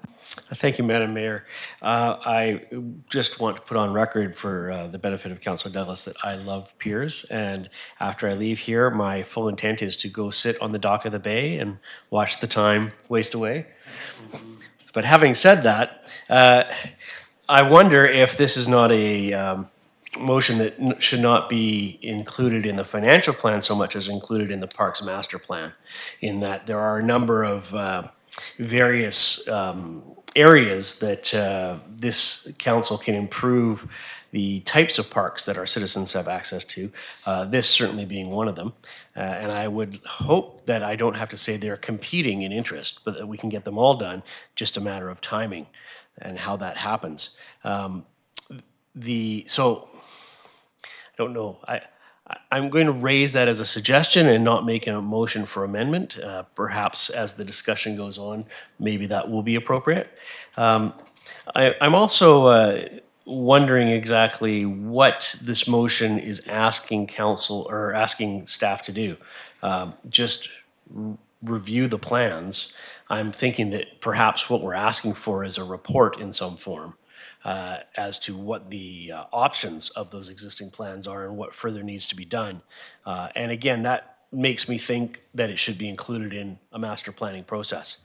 Thank you, Madam Mayor. I just want to put on record for the benefit of Councillor Douglas that I love piers, and after I leave here, my full intent is to go sit on the dock of the bay and watch the time waste away. But having said that, I wonder if this is not a motion that should not be included in the financial plan so much as included in the Parks Master Plan, in that there are a number of various areas that this council can improve the types of parks that our citizens have access to, this certainly being one of them. And I would hope that I don't have to say they're competing in interest, but that we can get them all done, just a matter of timing and how that happens. So I don't know. I'm going to raise that as a suggestion and not make a motion for amendment. Perhaps as the discussion goes on, maybe that will be appropriate. I'm also wondering exactly what this motion is asking council or asking staff to do. Just review the plans. I'm thinking that perhaps what we're asking for is a report in some form as to what the options of those existing plans are and what further needs to be done. And again, that makes me think that it should be included in a master planning process.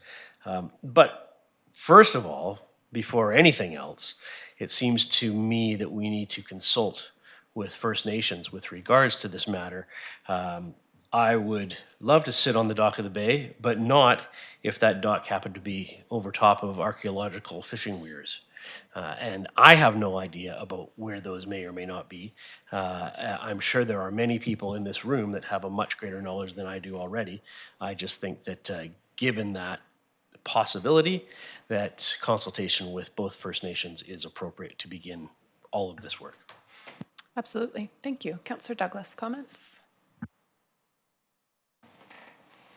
But first of all, before anything else, it seems to me that we need to consult with First Nations with regards to this matter. I would love to sit on the dock of the bay, but not if that dock happened to be over top of archaeological fishing weirs. And I have no idea about where those may or may not be. I'm sure there are many people in this room that have a much greater knowledge than I do already. I just think that given that possibility, that consultation with both First Nations is appropriate to begin all of this work. Absolutely. Thank you. Councillor Douglas, comments?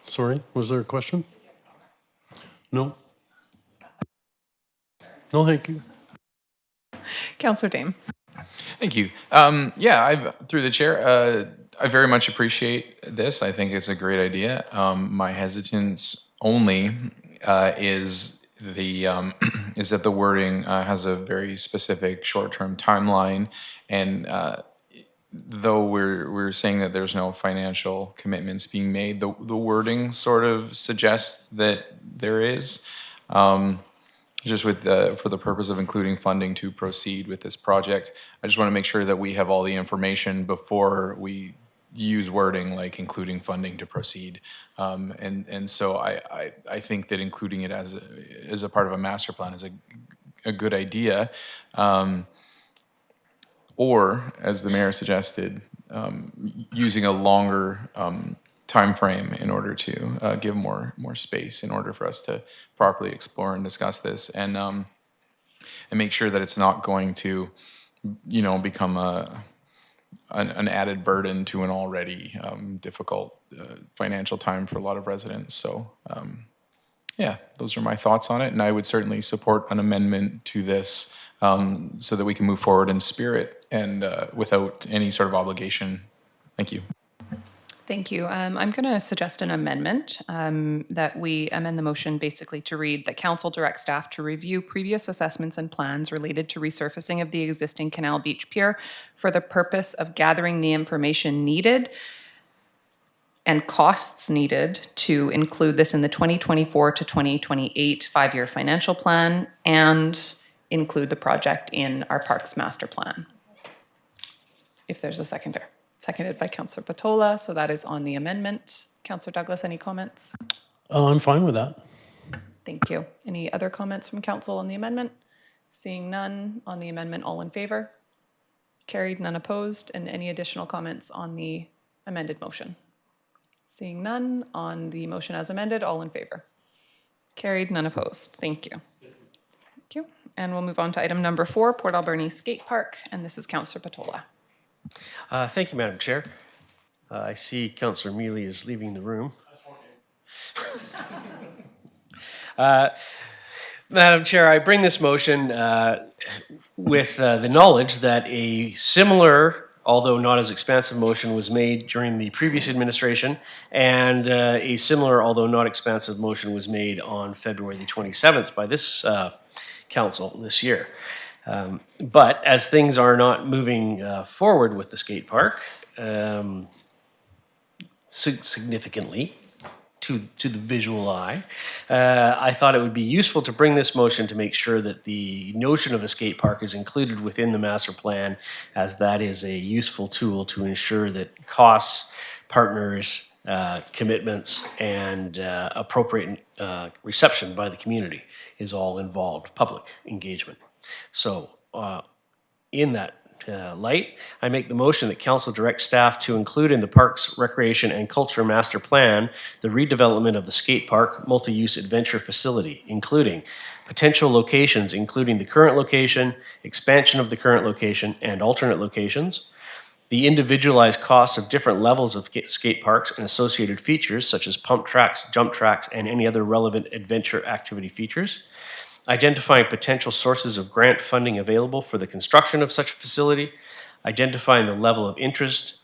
Sorry, was there a question? No? No, thank you. Councillor Dame. Thank you. Through the chair, I very much appreciate this. I think it's a great idea. My hesitance only is that the wording has a very specific short-term timeline, and though we're saying that there's no financial commitments being made, the wording sort of suggests that there is. Just for the purpose of including funding to proceed with this project. I just want to make sure that we have all the information before we use wording like including funding to proceed. And so I think that including it as a part of a master plan is a good idea. Or, as the mayor suggested, using a longer time frame in order to give more space in order for us to properly explore and discuss this, and make sure that it's not going to, become an added burden to an already difficult financial time for a lot of residents. So Yeah, those are my thoughts on it, and I would certainly support an amendment to this so that we can move forward in spirit and without any sort of obligation. Thank you. Thank you. I'm going to suggest an amendment that we amend the motion basically to read that council directs staff to review previous assessments and plans related to resurfacing of the existing Canal Beach Pier for the purpose of gathering the information needed and costs needed to include this in the 2024 to 2028 five-year financial plan and include the project in our Parks Master Plan. If there's a seconder. Seconded by Councillor Patola, so that is on the amendment. Councillor Douglas, any comments? I'm fine with that. Thank you. Any other comments from council on the amendment? Seeing none on the amendment, all in favor? Carried, none opposed, and any additional comments on the amended motion? Seeing none on the motion as amended, all in favor? Carried, none opposed. Thank you. Thank you. And we'll move on to item number 4, Port Alberni Skate Park, and this is Councillor Patola. Thank you, Madam Chair. I see Councillor Mealy is leaving the room. Madam Chair, I bring this motion with the knowledge that a similar, although not as expansive motion was made during the previous administration, and a similar, although not expansive motion was made on February the 27th by this council this year. But as things are not moving forward with the skate park significantly to the visual eye, I thought it would be useful to bring this motion to make sure that the notion of a skate park is included within the master plan, as that is a useful tool to ensure that costs, partners, commitments, and appropriate reception by the community is all involved, public engagement. So in that light, I make the motion that council direct staff to include in the Parks, Recreation and Culture Master Plan the redevelopment of the skate park multi-use adventure facility, including potential locations, including the current location, expansion of the current location, and alternate locations, the individualized costs of different levels of skate parks and associated features such as pump tracks, jump tracks, and any other relevant adventure activity features, identifying potential sources of grant funding available for the construction of such a facility, identifying the level of interest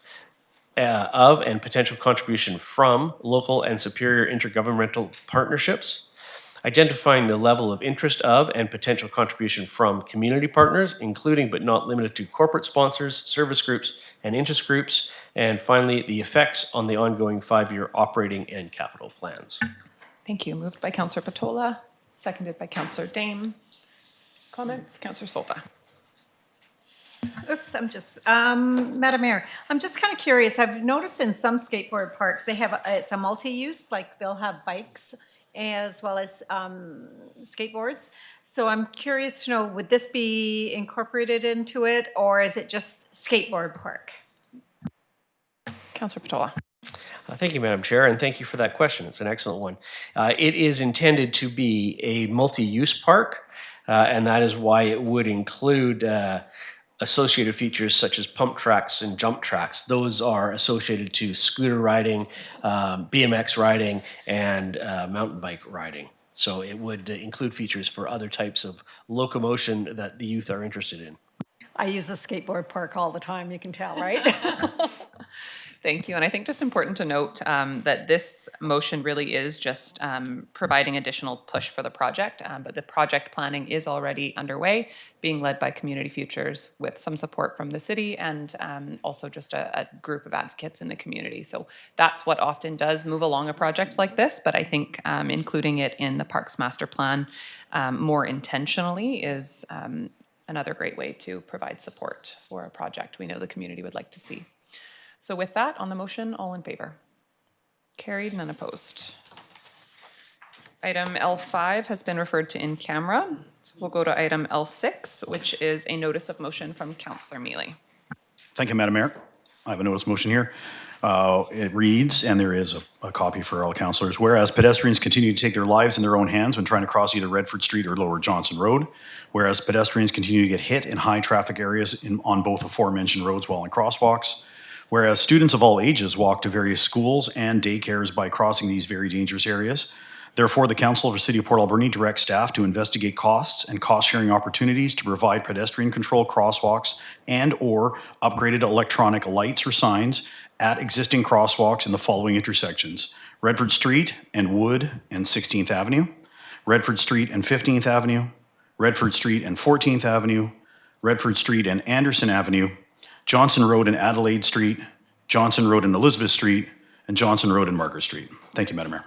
of and potential contribution from local and superior intergovernmental partnerships, identifying the level of interest of and potential contribution from community partners, including but not limited to corporate sponsors, service groups, and interest groups, and finally, the effects on the ongoing 5-year operating and capital plans. Thank you. Moved by Councillor Patola. Seconded by Councillor Dame. Comments? Councillor Solta. Oops, Madam Mayor, I'm just kind of curious. I've noticed in some skateboard parks, they have, it's a multi-use, like they'll have bikes as well as skateboards. So I'm curious to know, would this be incorporated into it, or is it just skateboard park? Councillor Patola. Thank you, Madam Chair, and thank you for that question. It's an excellent one. It is intended to be a multi-use park, and that is why it would include associated features such as pump tracks and jump tracks. Those are associated to scooter riding, BMX riding, and mountain bike riding. So it would include features for other types of locomotion that the youth are interested in. I use a skateboard park all the time, you can tell, right? Thank you. And I think just important to note that this motion really is just providing additional push for the project, but the project planning is already underway, being led by Community Futures with some support from the city and also just a group of advocates in the community. So that's what often does move along a project like this, but I think including it in the Parks Master Plan more intentionally is another great way to provide support for a project we know the community would like to see. So with that, on the motion, all in favor? Carried, none opposed. Item L5 has been referred to in camera. So we'll go to item L6, which is a notice of motion from Councillor Mealy. Thank you, Madam Mayor. I have a notice motion here. It reads, and there is a copy for all councillors, whereas pedestrians continue to take their lives in their own hands when trying to cross either Redford Street or Lower Johnson Road, whereas pedestrians continue to get hit in high traffic areas on both aforementioned roads while in crosswalks, whereas students of all ages walk to various schools and daycares by crossing these very dangerous areas. Therefore, the Council of the City of Port Alberni directs staff to investigate costs and cost-sharing opportunities to provide pedestrian control crosswalks and/or upgraded electronic lights or signs at existing crosswalks in the following intersections: Redford Street and Wood and 16th Avenue, Redford Street and 15th Avenue, Redford Street and 14th Avenue, Redford Street and Anderson Avenue, Johnson Road and Adelaide Street, Johnson Road and Elizabeth Street, and Johnson Road and Margaret Street. Thank you, Madam Mayor.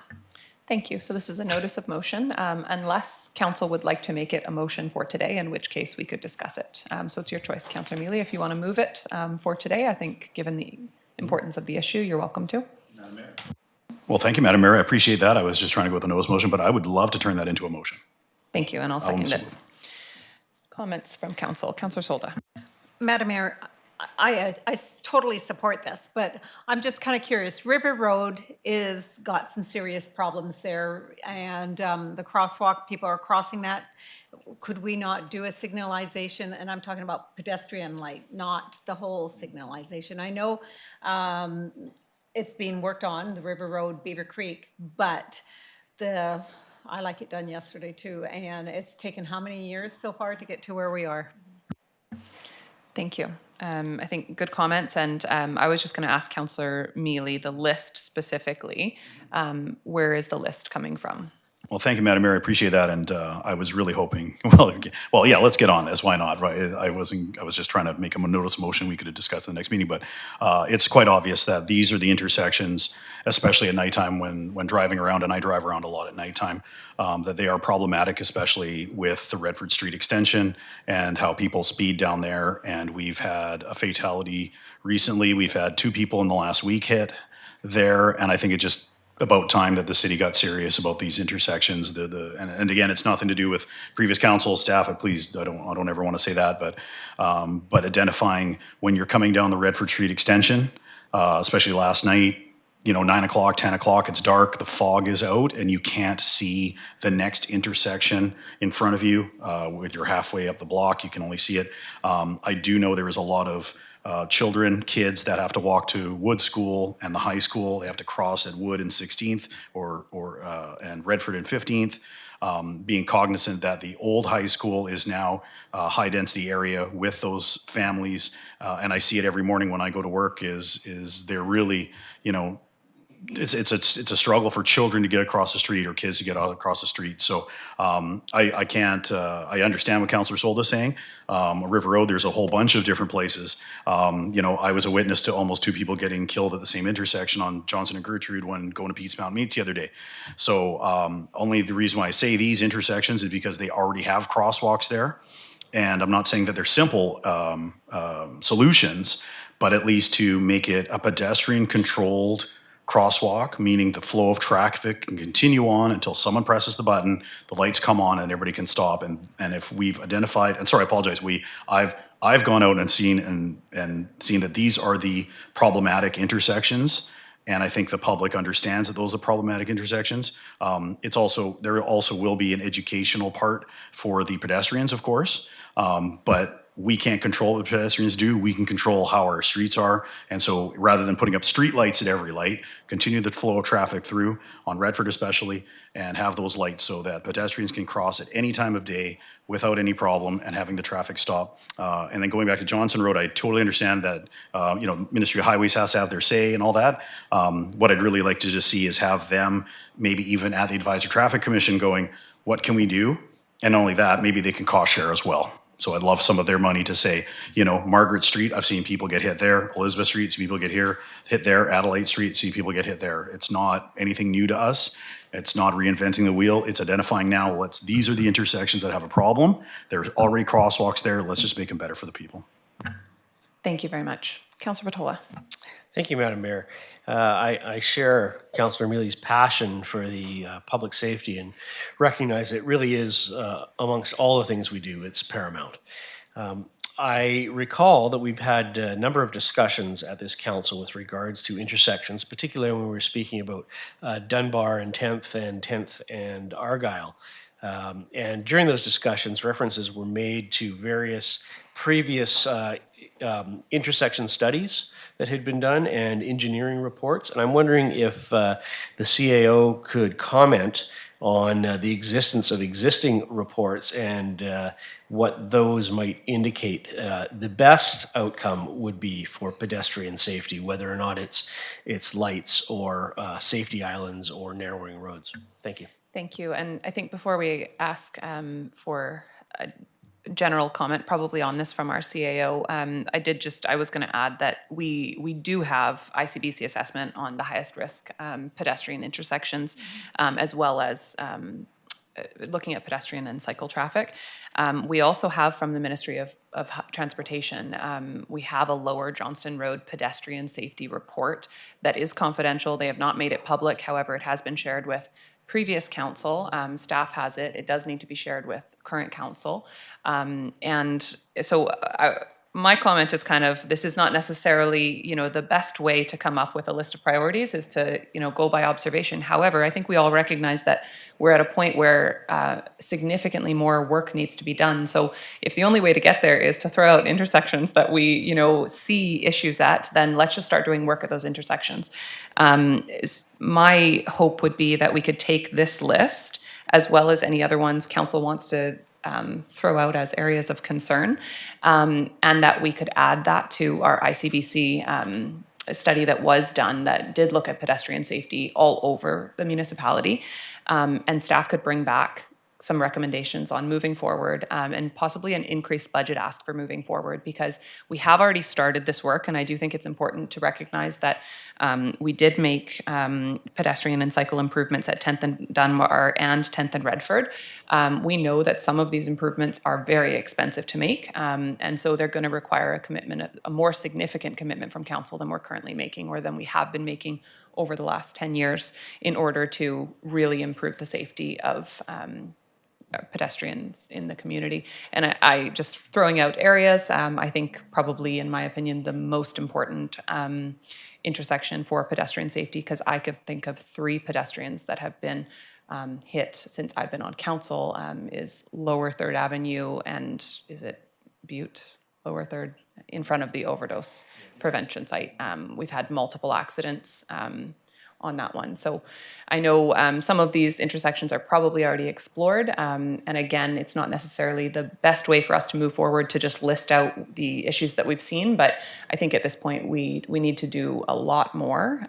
Thank you. So this is a notice of motion, unless council would like to make it a motion for today, in which case we could discuss it. So it's your choice, Councillor Mealy. If you want to move it for today, I think given the importance of the issue, you're welcome to. Well, thank you, Madam Mayor. I appreciate that. I was just trying to go with the notice motion, but I would love to turn that into a motion. Thank you, and I'll second so it. move. Comments from council. Councillor Solda. Madam Mayor, I totally support this, but I'm just kind of curious. River Road is got some serious problems there, and the crosswalk, people are crossing that. Could we not do a signalization? And I'm talking about pedestrian light, not the whole signalization. I know it's being worked on, the River Road, Beaver Creek, but I like it done yesterday too, and it's taken how many years so far to get to where we are? Thank you. I think good comments, and I was just going to ask Councillor Mealy, the list specifically, where is the list coming from? Well, thank you, Madam Mayor. I appreciate that, and I was really hoping. Well, yeah. Let's get on this. Why not? Right? I was just trying to make a notice motion we could have discussed in the next meeting, but it's quite obvious that these are the intersections, especially at nighttime when driving around, and I drive around a lot at nighttime, that they are problematic, especially with the Redford Street extension and how people speed down there. And we've had a fatality recently. We've had 2 people in the last week hit there, and I think it just about time that the city got serious about these intersections. And again, it's nothing to do with previous council staff. Please, I don't ever want to say that, but identifying when you're coming down the Redford Street extension, especially last night, 9 o'clock, 10 o'clock, it's dark, the fog is out, and you can't see the next intersection in front of you. With you're halfway up the block, you can only see it. I do know there is a lot of kids that have to walk to Wood School and the high school. They have to cross at Wood and 16th and Redford and 15th. Being cognizant that the old high school is now a high density area with those families, and I see it every morning when I go to work. Is they're really, it's a struggle for children to get across the street or kids to get across the street. So I can't. I understand what Councillor Solda is saying. River Road, there's a whole bunch of different places. I was a witness to almost 2 people getting killed at the same intersection on Johnson and Gertrude when going to Pete's Mountain Meats the other day. So only the reason why I say these intersections is because they already have crosswalks there. And I'm not saying that they're simple solutions, but at least to make it a pedestrian controlled crosswalk, meaning the flow of traffic can continue on until someone presses the button, the lights come on, and everybody can stop. And if we've identified, and sorry, I apologize, I've gone out and seen that these are the problematic intersections, and I think the public understands that those are problematic intersections. There also will be an educational part for the pedestrians, of course, but we can't control what the pedestrians do. We can control how our streets are. And so rather than putting up street lights at every light, continue the flow of traffic through on Redford especially, and have those lights so that pedestrians can cross at any time of day without any problem and having the traffic stop. And then going back to Johnson Road, I totally understand that, Ministry of Highways has to have their say and all that. What I'd really like to just see is have them maybe even at the Advisory Traffic Commission going, what can we do? And not only that, maybe they can cost share as well. So I'd love some of their money to say, Margaret Street, I've seen people get hit there. Elizabeth Street, see people get hit there. Adelaide Street, see people get hit there. It's not anything new to us. It's not reinventing the wheel. It's identifying now, these are the intersections that have a problem. There's already crosswalks there. Let's just make them better for the people. Thank you very much. Councillor Patola. Thank you, Madam Mayor. I share Councillor Mealy's passion for the public safety and recognize it really is, amongst all the things we do, it's paramount. I recall that we've had a number of discussions at this council with regards to intersections, particularly when we were speaking about Dunbar and 10th and Argyle. And during those discussions, references were made to various previous intersection studies that had been done and engineering reports. And I'm wondering if the CAO could comment on the existence of existing reports and what those might indicate the best outcome would be for pedestrian safety, whether or not it's lights or safety islands or narrowing roads. Thank you. Thank you. And I think before we ask for a general comment probably on this from our CAO, I was going to add that we do have ICBC assessment on the highest risk pedestrian intersections, as well as looking at pedestrian and cycle traffic. We also have from the Ministry of Transportation, we have a Lower Johnston Road pedestrian safety report that is confidential. They have not made it public. However, it has been shared with previous council. Staff has it. It does need to be shared with current council. And so my comment is kind of, this is not necessarily, the best way to come up with a list of priorities is to, go by observation. However, I think we all recognize that we're at a point where significantly more work needs to be done. So if the only way to get there is to throw out intersections that we, see issues at, then let's just start doing work at those intersections. My hope would be that we could take this list, as well as any other ones council wants to throw out as areas of concern, and that we could add that to our ICBC study that was done that did look at pedestrian safety all over the municipality, and staff could bring back some recommendations on moving forward, and possibly an increased budget ask for moving forward, because we have already started this work, and I do think it's important to recognize that we did make pedestrian and cycle improvements at 10th and Dunbar and 10th and Redford. We know that some of these improvements are very expensive to make, and so they're going to require a commitment, a more significant commitment from council than we're currently making, or than we have been making over the last 10 years, in order to really improve the safety of pedestrians in the community. And I just throwing out areas, I think probably, in my opinion, the most important intersection for pedestrian safety, because I could think of 3 pedestrians that have been hit since I've been on council, is Lower 3rd Avenue and is it Butte? Lower 3rd, in front of the overdose prevention site. We've had multiple accidents on that one. So I know some of these intersections are probably already explored. And again, it's not necessarily the best way for us to move forward to just list out the issues that we've seen. But I think at this point, we need to do a lot more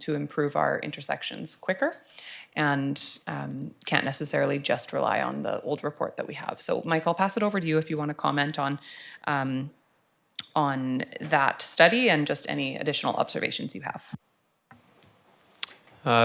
to improve our intersections quicker, and can't necessarily just rely on the old report that we have. So Mike, I'll pass it over to you if you want to comment on that study and just any additional observations you have.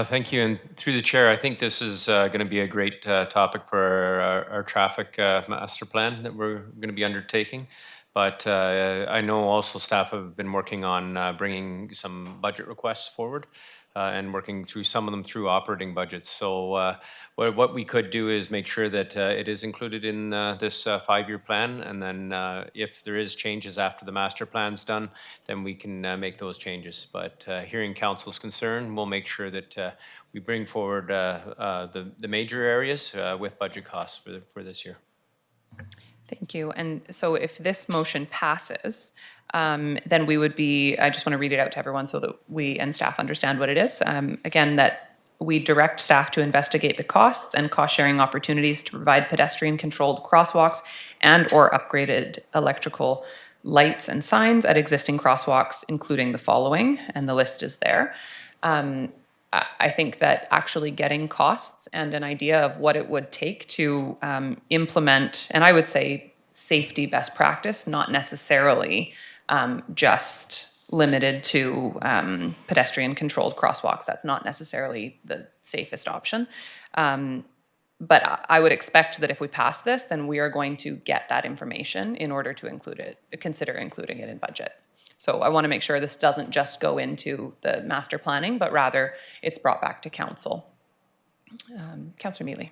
Thank you. And through the chair, I think this is going to be a great topic for our traffic master plan that we're going to be undertaking. But I know also staff have been working on bringing some budget requests forward and working through some of them through operating budgets. So what we could do is make sure that it is included in this 5-year plan. And then if there is changes after the master plan's done, then we can make those changes. But hearing council's concern, we'll make sure that we bring forward the major areas with budget costs for this year. Thank you. And so if this motion passes, then we would be, I just want to read it out to everyone so that we and staff understand what it is. Again, that we direct staff to investigate the costs and cost-sharing opportunities to provide pedestrian-controlled crosswalks and or upgraded electrical lights and signs at existing crosswalks, including the following, and the list is there. I think that actually getting costs and an idea of what it would take to implement, and I would say safety best practice, not necessarily just limited to pedestrian controlled crosswalks. That's not necessarily the safest option. But I would expect that if we pass this, then we are going to get that information in order to consider including it in budget. So I want to make sure this doesn't just go into the master planning, but rather it's brought back to council. Councillor Mealy.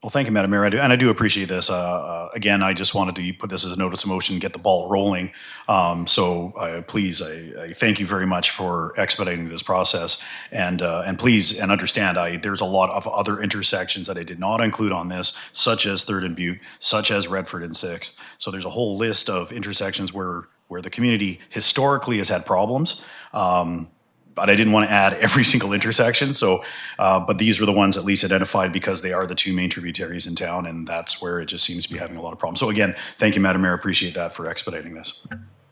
Well, thank you, Madam Mayor. I do appreciate this. Again, I just wanted to put this as a notice of motion, get the ball rolling. Please, I thank you very much for expediting this process. And please, and understand, there's a lot of other intersections that I did not include on this, such as 3rd and Butte, such as Redford and 6th. So there's a whole list of intersections where the community historically has had problems. But I didn't want to add every single intersection. So, but these were the ones at least identified because they are the 2 main tributaries in town, and that's where it just seems to be having a lot of problems. So again, thank you, Madam Mayor. Appreciate that for expediting this.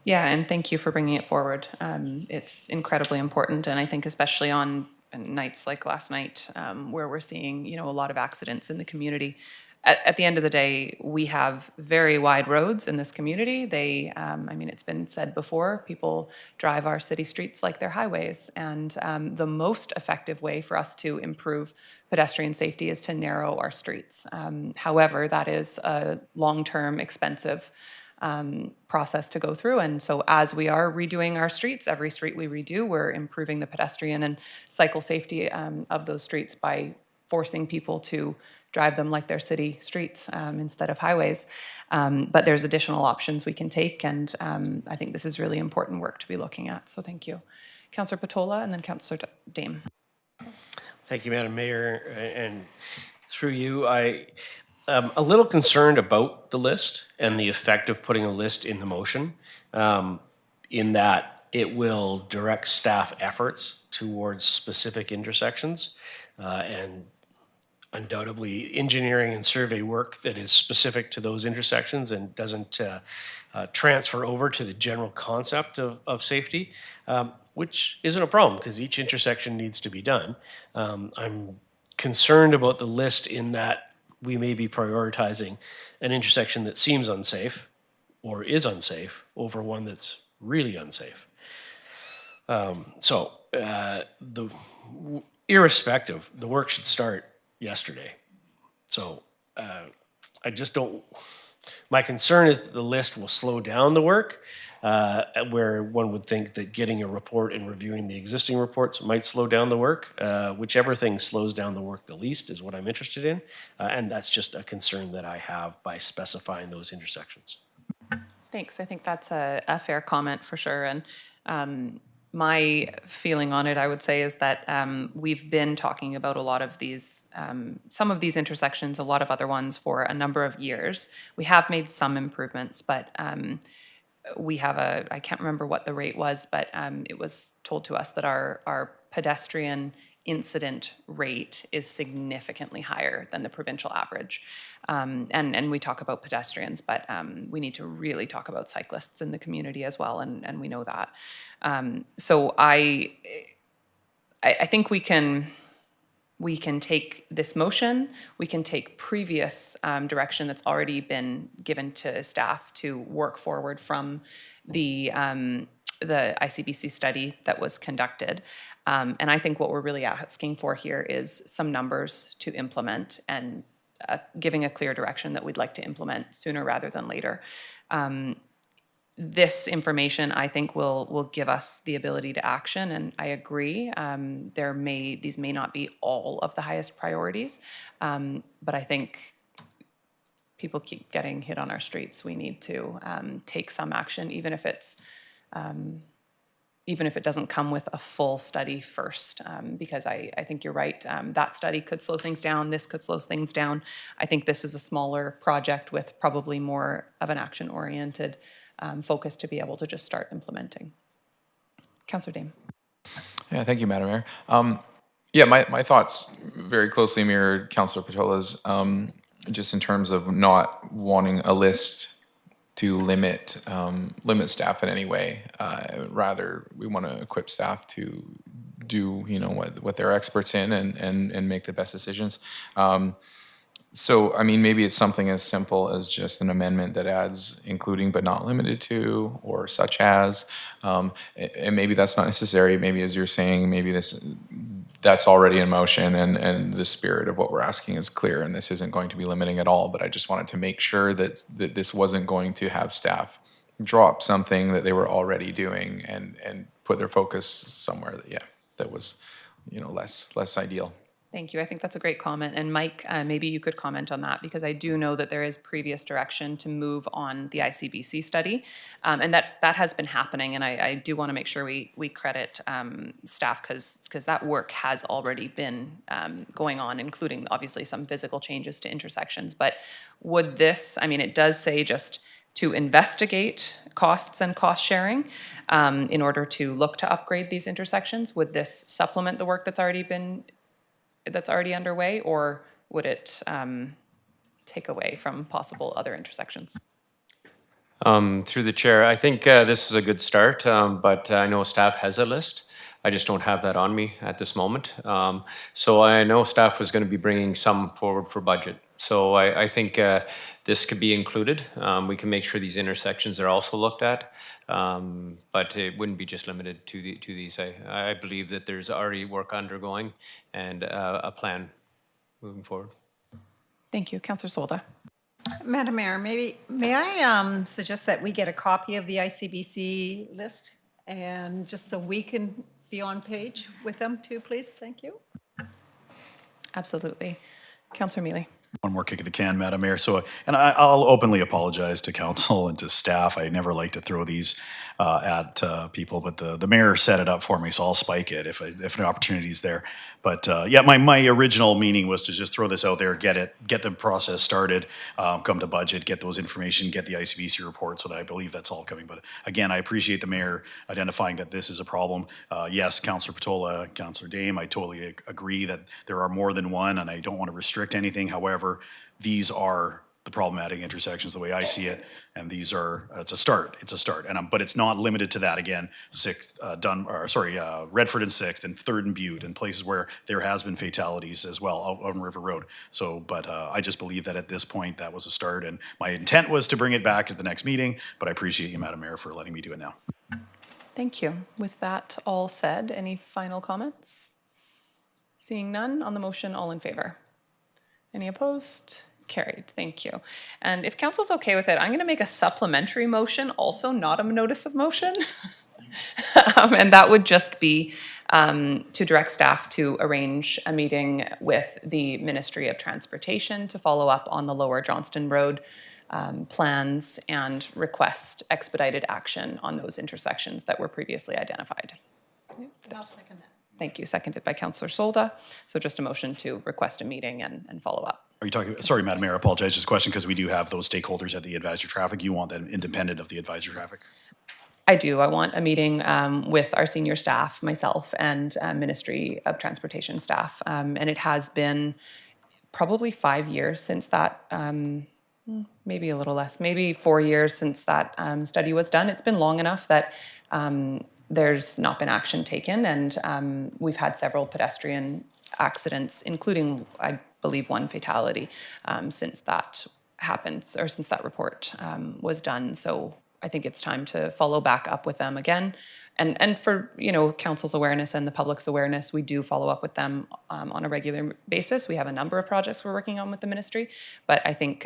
Yeah, and thank you for bringing it forward. It's incredibly important, and I think especially on nights like last night, where we're seeing, a lot of accidents in the community. At the end of the day, we have very wide roads in this community. It's been said before, people drive our city streets like they're highways. And the most effective way for us to improve pedestrian safety is to narrow our streets. However, that is a long-term, expensive process to go through. And so as we are redoing our streets, every street we redo, we're improving the pedestrian and cycle safety of those streets by forcing people to drive them like they're city streets instead of highways. But there's additional options we can take, and I think this is really important work to be looking at. So thank you. Councillor Patola and then Councillor Dame. Thank you, Madam Mayor. And through you, I am a little concerned about the list and the effect of putting a list in the motion, in that it will direct staff efforts towards specific intersections and undoubtedly engineering and survey work that is specific to those intersections and doesn't transfer over to the general concept of safety, which isn't a problem because each intersection needs to be done. I'm concerned about the list in that we may be prioritizing an intersection that seems unsafe or is unsafe over one that's really unsafe. Irrespective, the work should start yesterday. So I just don't, my concern is that the list will slow down the work, where one would think that getting a report and reviewing the existing reports might slow down the work. Whichever thing slows down the work the least is what I'm interested in. And that's just a concern that I have by specifying those intersections. Thanks. I think that's a fair comment for sure. And my feeling on it, I would say, is that we've been talking about a lot of these, some of these intersections, a lot of other ones for a number of years. We have made some improvements, but we have I can't remember what the rate was, but it was told to us that our pedestrian incident rate is significantly higher than the provincial average. And we talk about pedestrians, but we need to really talk about cyclists in the community as well, and we know that. So I think we can take this motion, we can take previous direction that's already been given to staff to work forward from the ICBC study that was conducted. And I think what we're really asking for here is some numbers to implement and giving a clear direction that we'd like to implement sooner rather than later. This information, I think, will give us the ability to action, and I agree. These may not be all of the highest priorities, but I think people keep getting hit on our streets. We need to take some action, even if it doesn't come with a full study first, because I think you're right. That study could slow things down. This could slow things down. I think this is a smaller project with probably more of an action-oriented focus to be able to just start implementing. Councillor Dame. Yeah, thank you, Madam Mayor. My thoughts very closely mirrored Councillor Patola's, just in terms of not wanting a list to limit staff in any way. Rather, we want to equip staff to do what they're experts in and make the best decisions. So, I mean, maybe it's something as simple as just an amendment that adds including but not limited to, or such as, and maybe that's not necessary. Maybe, as you're saying, maybe that's already in motion, and the spirit of what we're asking is clear, and this isn't going to be limiting at all. But I just wanted to make sure that this wasn't going to have staff drop something that they were already doing and put their focus somewhere that was less ideal. Thank you. I think that's a great comment. And Mike, maybe you could comment on that because I do know that there is previous direction to move on the ICBC study. And that has been happening. And I do want to make sure we credit staff because that work has already been going on, including obviously some physical changes to intersections. But would this, I mean, it does say just to investigate costs and cost sharing in order to look to upgrade these intersections. Would this supplement the work that's already underway, or would it take away from possible other intersections? Through the chair, I think this is a good start, but I know staff has a list. I just don't have that on me at this moment. So I know staff was going to be bringing some forward for budget. So I think this could be included. We can make sure these intersections are also looked at, but it wouldn't be just limited to these. I believe that there's already work undergoing and a plan moving forward. Thank you. Councillor Solda. Madam Mayor, may I suggest that we get a copy of the ICBC list? And just so we can be on page with them too, please. Thank you. Absolutely. Councillor Mealy. One more kick at the can, Madam Mayor. So, and I'll openly apologize to council and to staff. I never like to throw these at people, but the mayor set it up for me, so I'll spike it if an opportunity is there. But yeah, my original meaning was to just throw this out there, get the process started, come to budget, get those information, get the ICBC report. So that I believe that's all coming. But again, I appreciate the mayor identifying that this is a problem. Yes, Councillor Patola, Councillor Dame, I totally agree that there are more than one, and I don't want to restrict anything. However, these are the problematic intersections the way I see it, and these are it's a start. And but it's not limited to that. Again, Redford and 6th and 3rd and Butte and places where there has been fatalities as well out on River Road. So, but I just believe that at this point that was a start, and my intent was to bring it back at the next meeting. But I appreciate you, Madam Mayor, for letting me do it now. Thank you. With that all said, any final comments? Seeing none on the motion, all in favor? Any opposed? Carried. Thank you. And if council's okay with it, I'm going to make a supplementary motion, also not a notice of motion. And that would just be to direct staff to arrange a meeting with the Ministry of Transportation to follow up on the Lower Johnston Road plans and request expedited action on those intersections that were previously identified. I'll second that. Thank you. Seconded by Councillor Solda. So just a motion to request a meeting and follow up. Are you talking, sorry, Madam Mayor, I apologize, just a question, because we do have those stakeholders at the advisory traffic. You want them independent of the advisory traffic? I do. I want a meeting with our senior staff, myself, and Ministry of Transportation staff. And it has been probably 5 years since that, maybe a little less, maybe 4 years since that study was done. It's been long enough that there's not been action taken, and we've had several pedestrian accidents, including, I believe, one fatality since that happened, or since that report was done. So I think it's time to follow back up with them again. And for, council's awareness and the public's awareness, we do follow up with them on a regular basis. We have a number of projects we're working on with the ministry, but I think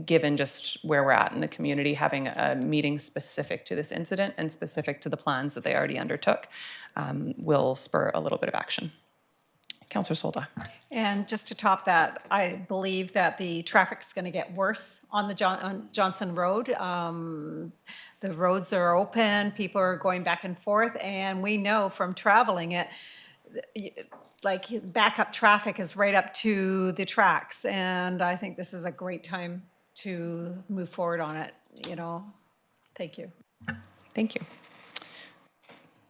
given just where we're at in the community, having a meeting specific to this incident and specific to the plans that they already undertook will spur a little bit of action. Councillor Solda. And just to top that, I believe that the traffic's going to get worse on the Johnson Road. The roads are open, people are going back and forth, and we know from traveling it, like backup traffic is right up to the tracks. And I think this is a great time to move forward on it, Thank you. Thank you.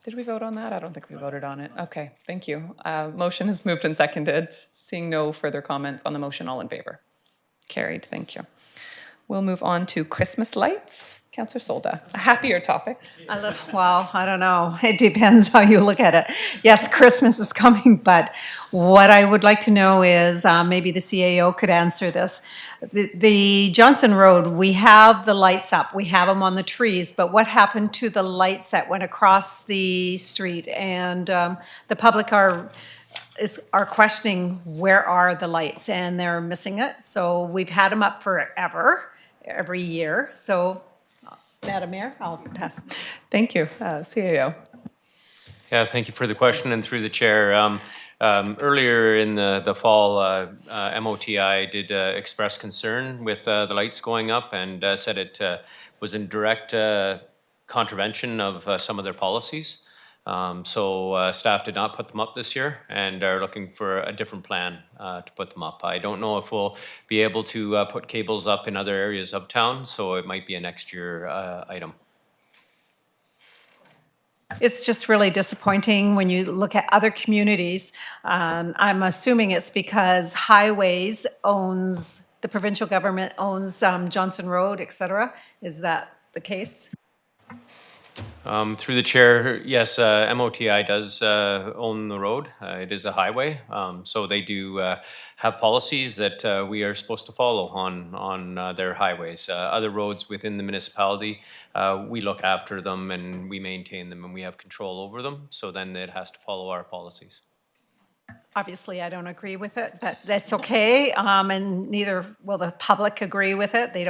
Did we vote on that? I don't think we voted on it. Okay, thank you. Motion is moved and seconded. Seeing no further comments on the motion, all in favor? Carried, thank you. We'll move on to Christmas lights. Councillor Solda, a happier topic. Well, I don't know. It depends how you look at it. Yes, Christmas is coming, but what I would like to know is maybe the CAO could answer this. The Johnson Road, we have the lights up. We have them on the trees, but what happened to the lights that went across the street? And the public are questioning where are the lights, and they're missing it. So we've had them up forever, every year. So Madam Mayor, I'll pass. Thank you. CAO. Yeah, thank you for the question, and through the chair. Earlier in the fall, MOTI did express concern with the lights going up and said it was in direct contravention of some of their policies. So staff did not put them up this year and are looking for a different plan to put them up. I don't know if we'll be able to put cables up in other areas of town, so it might be a next year item. It's just really disappointing when you look at other communities. I'm assuming it's because Highways owns, the provincial government owns Johnson Road, et cetera. Is that the case? Through the chair, yes, MOTI does own the road. It is a highway, so they do have policies that we are supposed to follow on their highways. Other roads within the municipality, we look after them and we maintain them and we have control over them. So then it has to follow our policies. Obviously, I don't agree with it, but that's okay. And neither will the public agree with it. They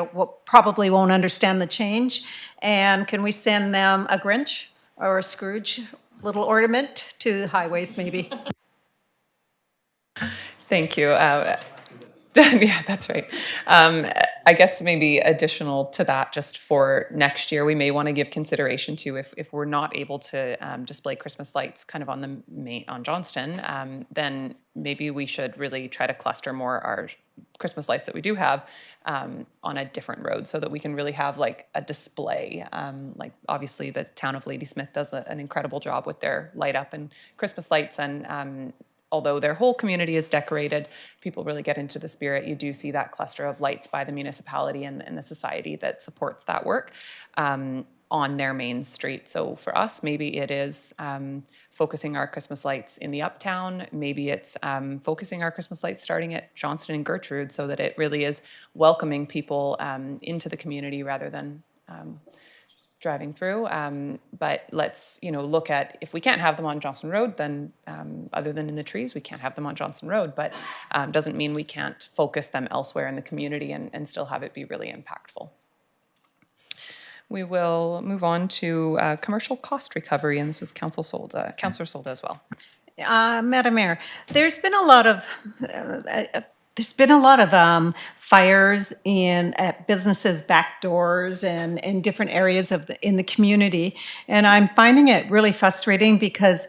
probably won't understand the change. And can we send them a Grinch or a Scrooge little ornament to Highways, maybe? Thank you. Yeah, that's right. I guess maybe additional to that, just for next year, we may want to give consideration to if we're not able to display Christmas lights kind of on on Johnston, then maybe we should really try to cluster more our Christmas lights that we do have on a different road, so that we can really have like a display. Like obviously the town of Ladysmith does an incredible job with their light up and Christmas lights, and although their whole community is decorated, people really get into the spirit. You do see that cluster of lights by the municipality and the society that supports that work on their main street. So for us, maybe it is focusing our Christmas lights in the uptown. Maybe it's focusing our Christmas lights starting at Johnston and Gertrude, so that it really is welcoming people into the community rather than driving through. But let's, look at, if we can't have them on Johnson Road, then other than in the trees, we can't have them on Johnson Road, but doesn't mean we can't focus them elsewhere in the community and still have it be really impactful. We will move on to commercial cost recovery, and this was Councillor Solda as well. Madam Mayor, there's been a lot of fires at businesses' back doors and in different areas in the community, and I'm finding it really frustrating because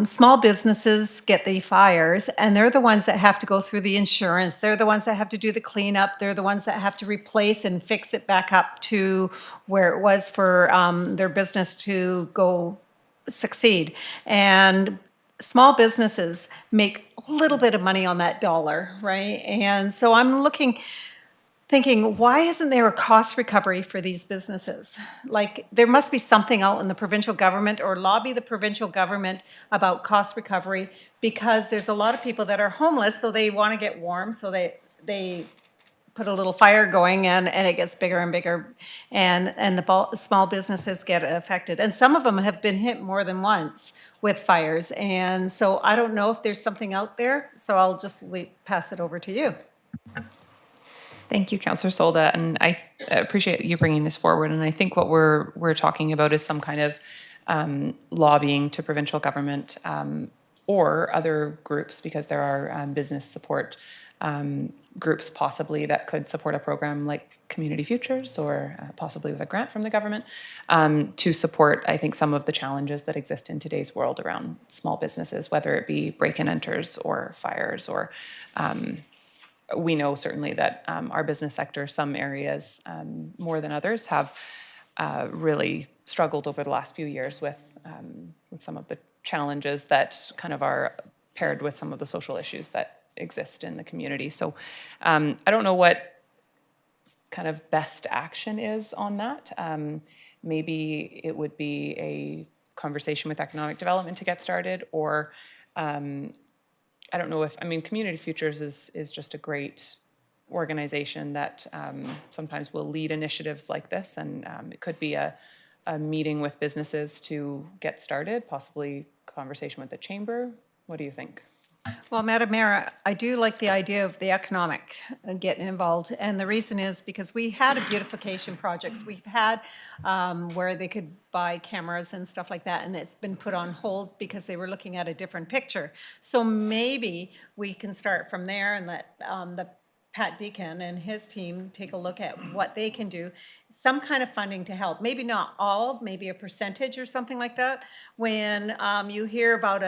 small businesses get the fires, and they're the ones that have to go through the insurance. They're the ones that have to do the cleanup. They're the ones that have to replace and fix it back up to where it was for their business to go succeed. And small businesses make a little bit of money on that dollar, right? And so I'm thinking, why isn't there a cost recovery for these businesses? Like, there must be something out in the provincial government, or lobby the provincial government about cost recovery, because there's a lot of people that are homeless, so they want to get warm, so they put a little fire going, and it gets bigger and bigger, and the small businesses get affected. And some of them have been hit more than once with fires. And so I don't know if there's something out there, so I'll just pass it over to you. Thank you, Councillor Solda, and I appreciate you bringing this forward. And I think what we're talking about is some kind of lobbying to provincial government or other groups, because there are business support groups possibly that could support a program like Community Futures, or possibly with a grant from the government, to support, I think, some of the challenges that exist in today's world around small businesses, whether it be break-in enters or fires, or we know certainly that our business sector, some areas more than others, have really struggled over the last few years with some of the challenges that kind of are paired with some of the social issues that exist in the community. So I don't know what kind of best action is on that. Maybe it would be a conversation with economic development to get started, or I don't know if, Community Futures is just a great organization that sometimes will lead initiatives like this, and it could be a meeting with businesses to get started, possibly conversation with the chamber. What do you think? Well, Madam Mayor, I do like the idea of the economic getting involved. And the reason is because we had beautification projects. We've had where they could buy cameras and stuff like that, and it's been put on hold because they were looking at a different picture. So maybe we can start from there and let the Pat Deacon and his team take a look at what they can do, some kind of funding to help. Maybe not all, maybe a percentage or something like that. When you hear about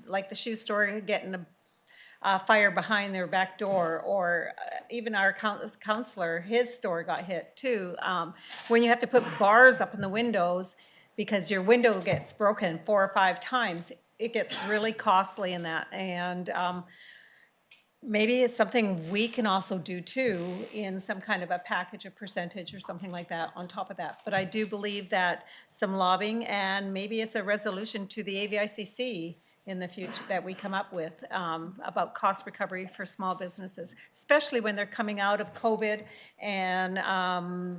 like the shoe store getting a fire behind their back door, or even our counselor, his store got hit too. When you have to put bars up in the windows because your window gets broken 4 or 5 times, it gets really costly in that. And maybe it's something we can also do too, in some kind of a package, a percentage or something like that on top of that. But I do believe that some lobbying, and maybe it's a resolution to the AVICC in the future that we come up with about cost recovery for small businesses, especially when they're coming out of COVID and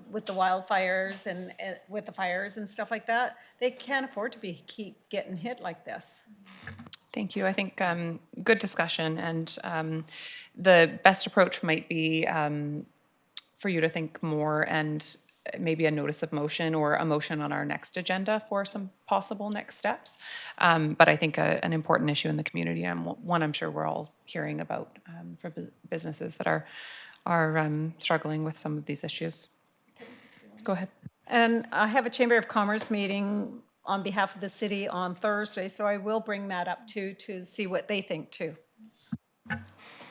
with the wildfires and with the fires and stuff like that. They can't afford to keep getting hit like this. Thank you. I think good discussion, and the best approach might be for you to think more, and maybe a notice of motion or a motion on our next agenda for some possible next steps. But I think an important issue in the community, and one I'm sure we're all hearing about for businesses that are struggling with some of these issues. Go ahead. And I have a Chamber of Commerce meeting on behalf of the city on Thursday, so I will bring that up too, to see what they think too. That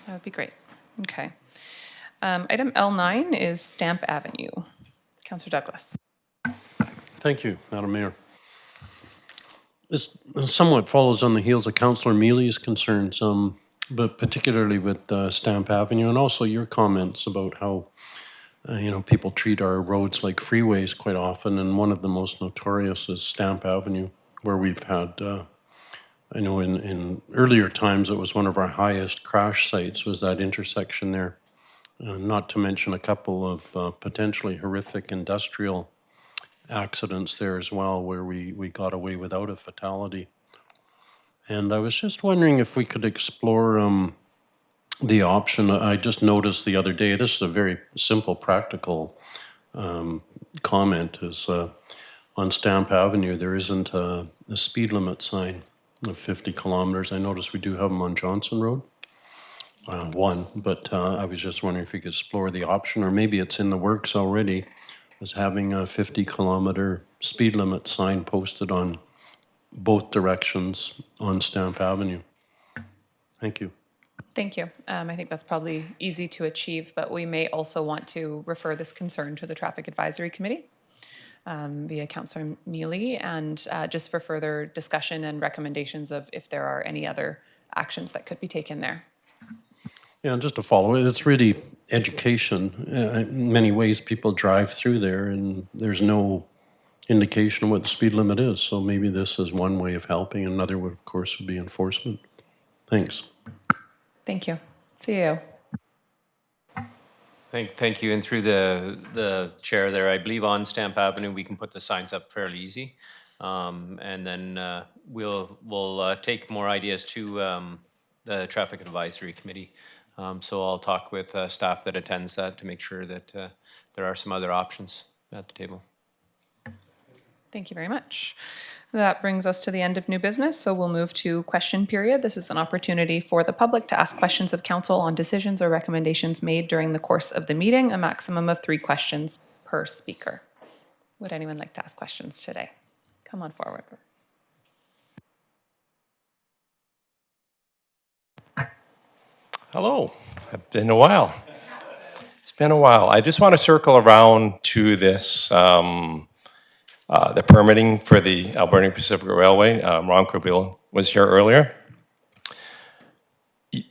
would be great. Okay. Item L9 is Stamp Avenue. Councillor Douglas. Thank you, Madam Mayor. This somewhat follows on the heels of Councillor Mealy's concerns, but particularly with Stamp Avenue, and also your comments about how people treat our roads like freeways quite often, and one of the most notorious is Stamp Avenue, where we've had, I know in earlier times it was one of our highest crash sites, was that intersection there. Not to mention a couple of potentially horrific industrial accidents there as well, where we got away without a fatality. And I was just wondering if we could explore the option. I just noticed the other day, this is a very simple, practical comment, is on Stamp Avenue, there isn't a speed limit sign of 50 kilometers. I noticed we do have them on Johnson Road. One, but I was just wondering if we could explore the option, or maybe it's in the works already, as having a 50-kilometer speed limit sign posted on both directions on Stamp Avenue. Thank you. Thank you. I think that's probably easy to achieve, but we may also want to refer this concern to the Traffic Advisory Committee via Councillor Mealy, and just for further discussion and recommendations of if there are any other actions that could be taken there. Yeah, just to follow it, it's really education. In many ways, people drive through there and there's no indication of what the speed limit is. So maybe this is one way of helping. Another would, of course, would be enforcement. Thanks. Thank you. CAO. Thank you. And through the chair there, I believe on Stamp Avenue, we can put the signs up fairly easy. And then we'll take more ideas to the Traffic Advisory Committee. So I'll talk with staff that attends that to make sure that there are some other options at the table. Thank you very much. That brings us to the end of new business, so we'll move to question period. This is an opportunity for the public to ask questions of council on decisions or recommendations made during the course of the meeting, a maximum of 3 questions per speaker. Would anyone like to ask questions today? Come on forward. Hello, it's been a while. It's been a while. I just want to circle around to this, the permitting for the Alberni Pacific Railway. Ron Corbill was here earlier.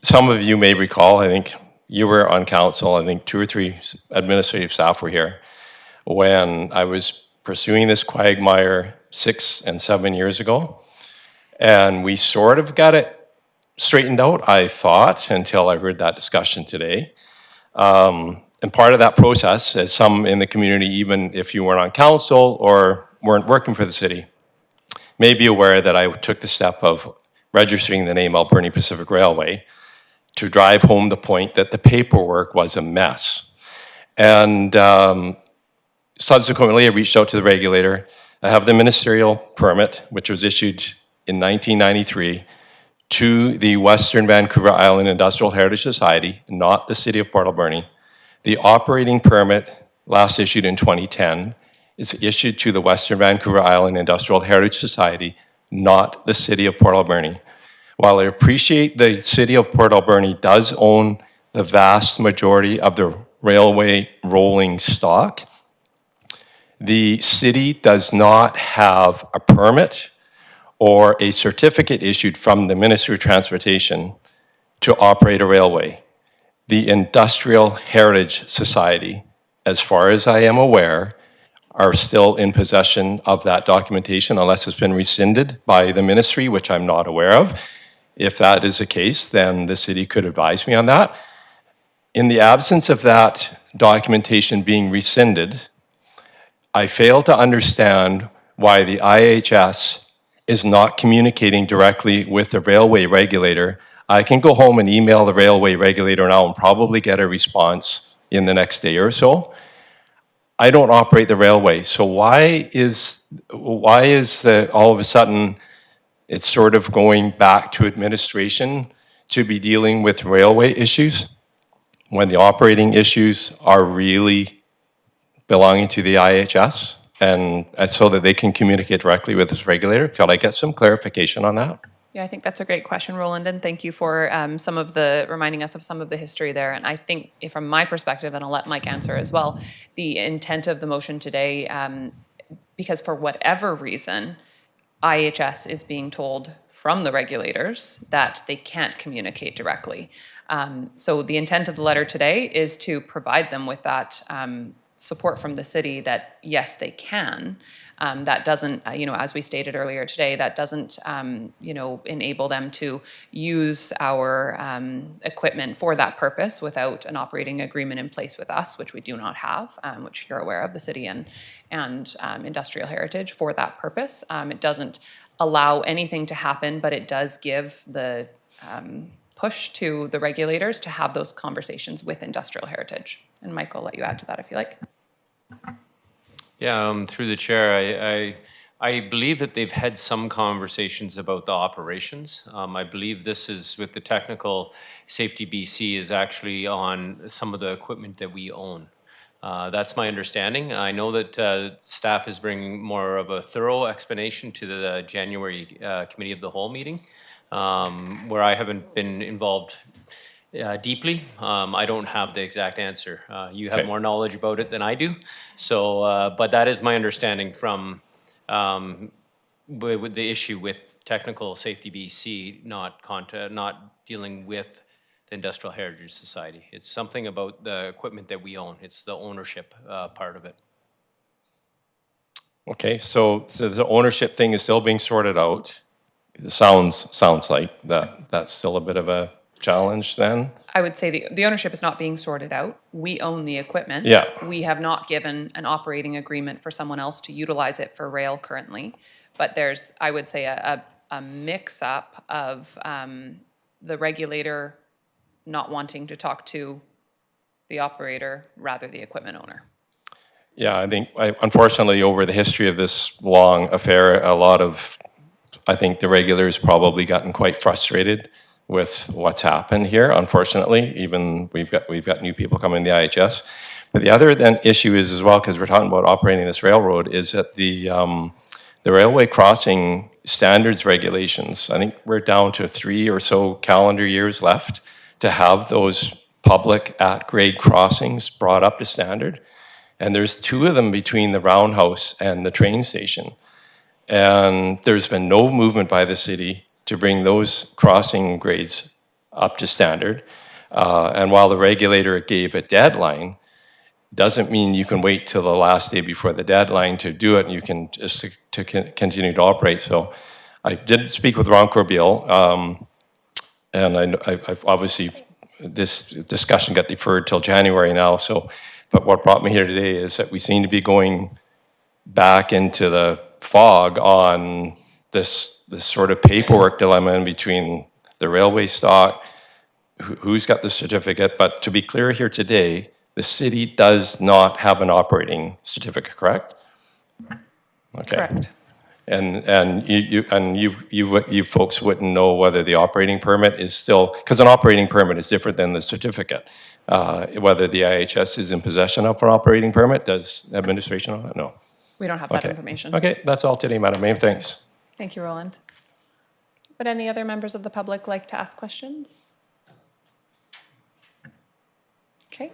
Some of you may recall, I think you were on council, I think 2 or 3 administrative staff were here when I was pursuing this quagmire 6 and 7 years ago. And we sort of got it straightened out, I thought, until I heard that discussion today. And part of that process, as some in the community, even if you weren't on council or weren't working for the city, may be aware that I took the step of registering the name Alberni Pacific Railway to drive home the point that the paperwork was a mess. And subsequently, I reached out to the regulator. I have the ministerial permit, which was issued in 1993 to the Western Vancouver Island Industrial Heritage Society, not the City of Port Alberni. The operating permit, last issued in 2010, is issued to the Western Vancouver Island Industrial Heritage Society, not the City of Port Alberni. While I appreciate the City of Port Alberni does own the vast majority of the railway rolling stock, the city does not have a permit or a certificate issued from the Ministry of Transportation to operate a railway. The Industrial Heritage Society, as far as I am aware, are still in possession of that documentation unless it's been rescinded by the ministry, which I'm not aware of. If that is the case, then the city could advise me on that. In the absence of that documentation being rescinded, I fail to understand why the IHS is not communicating directly with the railway regulator. I can go home and email the railway regulator now and probably get a response in the next day or so. I don't operate the railway, so why is all of a sudden it's sort of going back to administration to be dealing with railway issues when the operating issues are really belonging to the IHS, and so that they can communicate directly with this regulator? Could I get some clarification on that? Yeah, I think that's a great question, Roland, and thank you for reminding us of some of the history there. And I think from my perspective, and I'll let Mike answer as well, the intent of the motion today, because for whatever reason, IHS is being told from the regulators that they can't communicate directly. So the intent of the letter today is to provide them with that support from the city that, yes, they can. That doesn't, as we stated earlier today, that doesn't, enable them to use our equipment for that purpose without an operating agreement in place with us, which we do not have, which you're aware of, the city and industrial heritage for that purpose. It doesn't allow anything to happen, but it does give the push to the regulators to have those conversations with industrial heritage. And Mike, I'll let you add to that if you like. Yeah, through the chair, I believe that they've had some conversations about the operations. I believe this is with the technical safety BC is actually on some of the equipment that we own. That's my understanding. I know that staff is bringing more of a thorough explanation to the January Committee of the Whole meeting, where I haven't been involved deeply. I don't have the exact answer. You have more knowledge about it than I do. So, but that is my understanding from with the issue with Technical Safety BC not dealing with the Industrial Heritage Society. It's something about the equipment that we own. It's the ownership part of it. Okay, so the ownership thing is still being sorted out. It sounds like that's still a bit of a challenge then? I would say the ownership is not being sorted out. We own the equipment. Yeah. We have not given an operating agreement for someone else to utilize it for rail currently. But there's, I would say, a mix-up of the regulator not wanting to talk to the operator, rather the equipment owner. Yeah, I think, unfortunately, over the history of this long affair, I think the regulators probably gotten quite frustrated with what's happened here, unfortunately. Even we've got new people coming in the IHS. But the other then issue is as well, because we're talking about operating this railroad, is that the railway crossing standards regulations, I think we're down to 3 or so calendar years left to have those public at-grade crossings brought up to standard. And there's 2 of them between the roundhouse and the train station. And there's been no movement by the city to bring those crossing grades up to standard. And while the regulator gave a deadline, doesn't mean you can wait till the last day before the deadline to do it and you can just continue to operate. So I did speak with Ron Corbeil, and I've obviously, this discussion got deferred till January now. But what brought me here today is that we seem to be going back into the fog on this sort of paperwork dilemma in between the railway stock, who's got the certificate, but to be clear here today, the city does not have an operating certificate, correct? Okay. Correct. And you folks wouldn't know whether the operating permit is still, because an operating permit is different than the certificate. Whether the IHS is in possession of an operating permit, does administration on it? No. We don't have that Okay. information. Okay, that's all today, Madam Mayor. Thanks. Thank you, Roland. Would any other members of the public like to ask questions? Okay,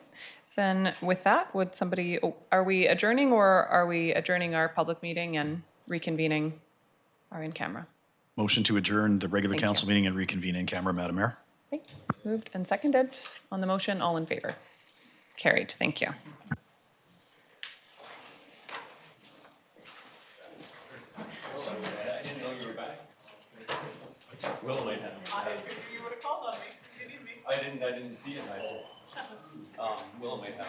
then with that, would somebody, are we adjourning or are we adjourning our public meeting and reconvening our in-camera? Motion to adjourn the regular Thank council you. meeting and reconvene in camera, Madam Mayor. Okay, moved and seconded. On the motion, all in favor? Carried, thank you. Will might have. You would have called on me. You need me. I didn't see it. Will might have.